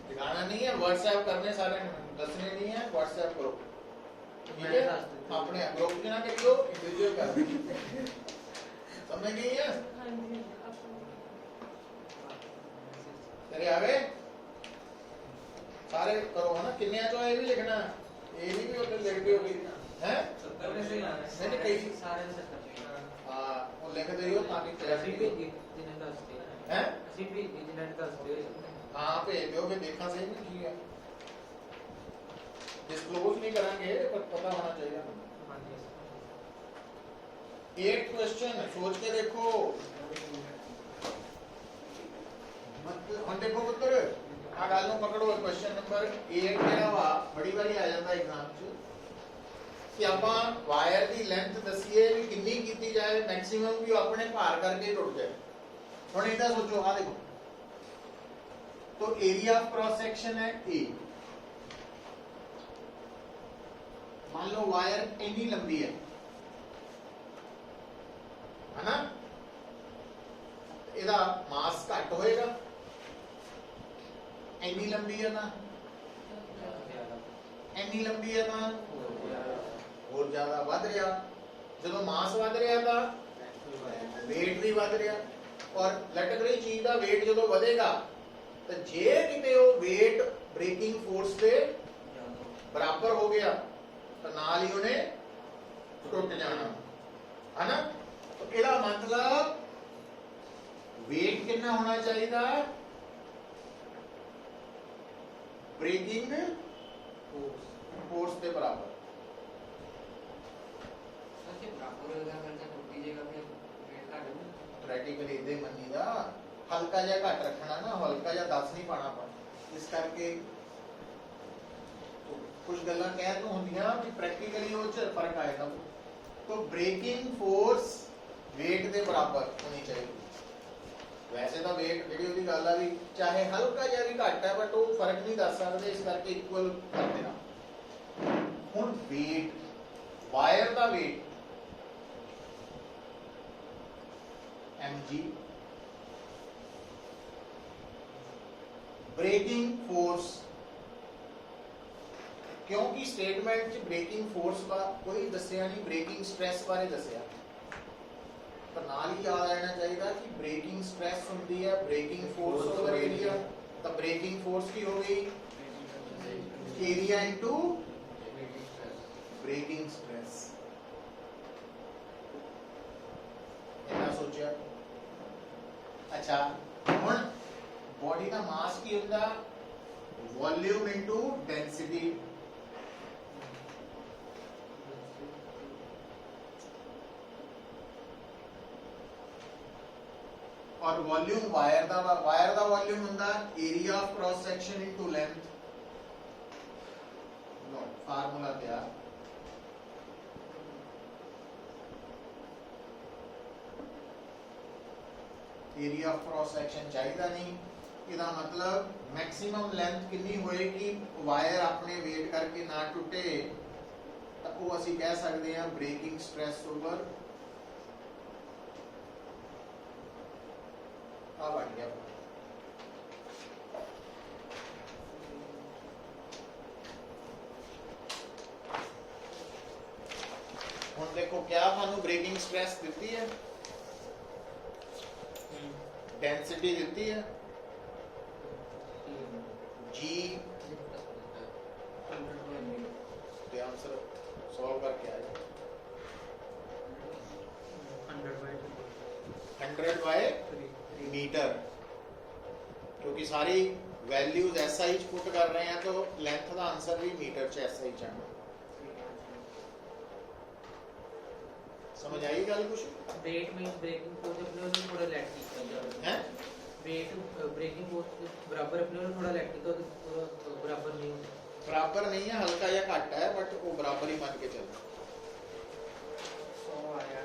S1: दिखाना नहीं है, व्हाट्सएप करने सारे दसने नहीं है, व्हाट्सएप करो ठीक है, अपने ग्रुप में ना करियो, इंडिविजुअल कर समझ गई है।
S2: हाँ जी आपको
S1: तेरे आ गए सारे करो है ना, किन्ने तो ये भी लिखना, ये भी होते लिख दियो भी हैं नहीं कई
S3: सारे से करते
S1: हां वो लिख दियो ताकि
S3: ਅਸੀਂ
S1: क्लैरिटी
S3: ਵੀ ਜਿੰਨੇ ਦੱਸਦੇ
S1: हैं
S3: ਅਸੀਂ ਵੀ ਜਿੰਨੇ ਦੱਸਦੇ
S1: हां भेज दियो कि देखा सही नहीं की है, डिस्क्लोज नहीं करेंगे पर पता होना चाहिए।
S3: ਹਾਂਜੀ
S1: 8 क्वेश्चन सोच के देखो, मत हम देखो पुत्र आ गल नु पकड़ो। क्वेश्चन नंबर 8 ਜਿਹੜਾ ਵਾ ਬੜੀ ਵਾਰੀ ਆ ਜਾਂਦਾ एग्जाम ਚ ਕਿ ਆਪਾਂ ਵਾਇਰ ਦੀ ਲੈਂਥ ਦਸੀਏ ਵੀ ਕਿੰਨੀ ਕੀਤੀ ਜਾਏ ਮੈਕਸਿਮਮ ਵੀ ਆਪਣੇ ਭਾਰ ਕਰਕੇ ਟੁੱਟ ਜਾਏ। ਹੁਣ ਇਹਦਾ ਸੋਚੋ, ਆ ਦੇਖੋ तो एरिया ऑफ क्रॉस सेक्शन है ए, मान लो वायर इतनी लंबी है ना, ਇਹਦਾ मास घट होएगा, इतनी लंबी है ना, इतनी लंबी है ना, और ज्यादा वध रहा, जो मास वध रहा था वेट भी वध रहा, और लटक रही चीज का वेट जो ਵਧੇਗਾ तो जे किते वो वेट ब्रेकिंग फोर्स से बराबर हो गया तो नाल ही उन्हें टुट जाना है ना। तो इसका मतलब वेट कितना होना चाहिए, ब्रेकिंग फोर्स के बराबर।
S6: बराबर होगा, खर्चा टूट जाएगा, फिर वेट घट
S1: प्रैक्टिकली इदे मनी दा ਹਲਕਾ ਜਿਹਾ ਘੱਟ ਰੱਖਣਾ ਨਾ, ਹਲਕਾ ਜਿਹਾ 10 ਨਹੀਂ ਪਾਣਾ ਆਪਾਂ, ਇਸ ਕਰਕੇ ਕੁਝ ਗੱਲਾਂ ਕਹਿ ਤੋਂ ਹੁੰਦੀਆਂ ਵੀ ਪ੍ਰੈਕਟੀਕਲੀ ਉਹ ਚ ਫਰਕ ਆਏਗਾ। तो ब्रेकिंग फोर्स वेट ਦੇ ਬਰਾਬਰ ਹੋਣੀ ਚਾਹੀਦੀ। ਵੈਸੇ ਤਾਂ weight ਜਿਹੜੀ ਉਹਦੀ ਗੱਲ ਆ ਵੀ ਚਾਹੇ ਹਲਕਾ ਜਿਹਾ ਵੀ ਘੱਟ ਹੈ ਬਟ ਉਹ ਫਰਕ ਨਹੀਂ ਦੱਸ ਸਕਦੇ, ਇਸ ਕਰਕੇ ਇਕੁਅਲ ਕਰ ਦੇਣਾ। ਹੁਣ weight, ਵਾਇਰ ਦਾ weight mg, ब्रेकिंग फोर्स, क्योंकि स्टेटमेंट च ब्रेकिंग फोर्स का कोई दसिया नहीं, ब्रेकिंग स्ट्रेस बारे दसिया, पर नाल ही याद रहना चाहिए कि ब्रेकिंग स्ट्रेस होती है ब्रेकिंग फोर्स ओवर एरिया। तो ब्रेकिंग फोर्स की हो गई एरिया इनटू ब्रेकिंग स्ट्रेस। इतना सोचा। अच्छा हुण बॉडी का मास की होता, वॉल्यूम इनटू डेंसिटी। और वॉल्यूम वायर दा वॉल्यूम हुंदा area of cross section into length. Low formula तैयार। एरिया ऑफ क्रॉस सेक्शन चाहिए नहीं, इसका मतलब मैक्सिमम लेंथ कितनी होएगी, वायर अपने वेट करके ना टूटे, तो वो असी कह सकते हैं ब्रेकिंग स्ट्रेस ओवर आ बन गया। हुण देखो क्या थानू ब्रेकिंग स्ट्रेस दिती है, डेंसिटी दिती है जी, तो आंसर सॉल्व करके आए 100 बाय मीटर, क्योंकि सारी वैल्यूज SI पुट कर रहे हैं तो लेंथ का आंसर भी मीटर च SI आना। समझ आई गल कुछ?
S3: वेट मींस ब्रेकिंग फोर्स अपने वाले थोड़ा लेट कीता
S1: हैं,
S3: वेट ब्रेकिंग फोर्स के बराबर अपने वाले थोड़ा लेट कीता तो बराबर नहीं होता।
S1: बराबर नहीं है, हल्का या घट है बट वो बराबर ही मान के चलता।
S5: 100 आया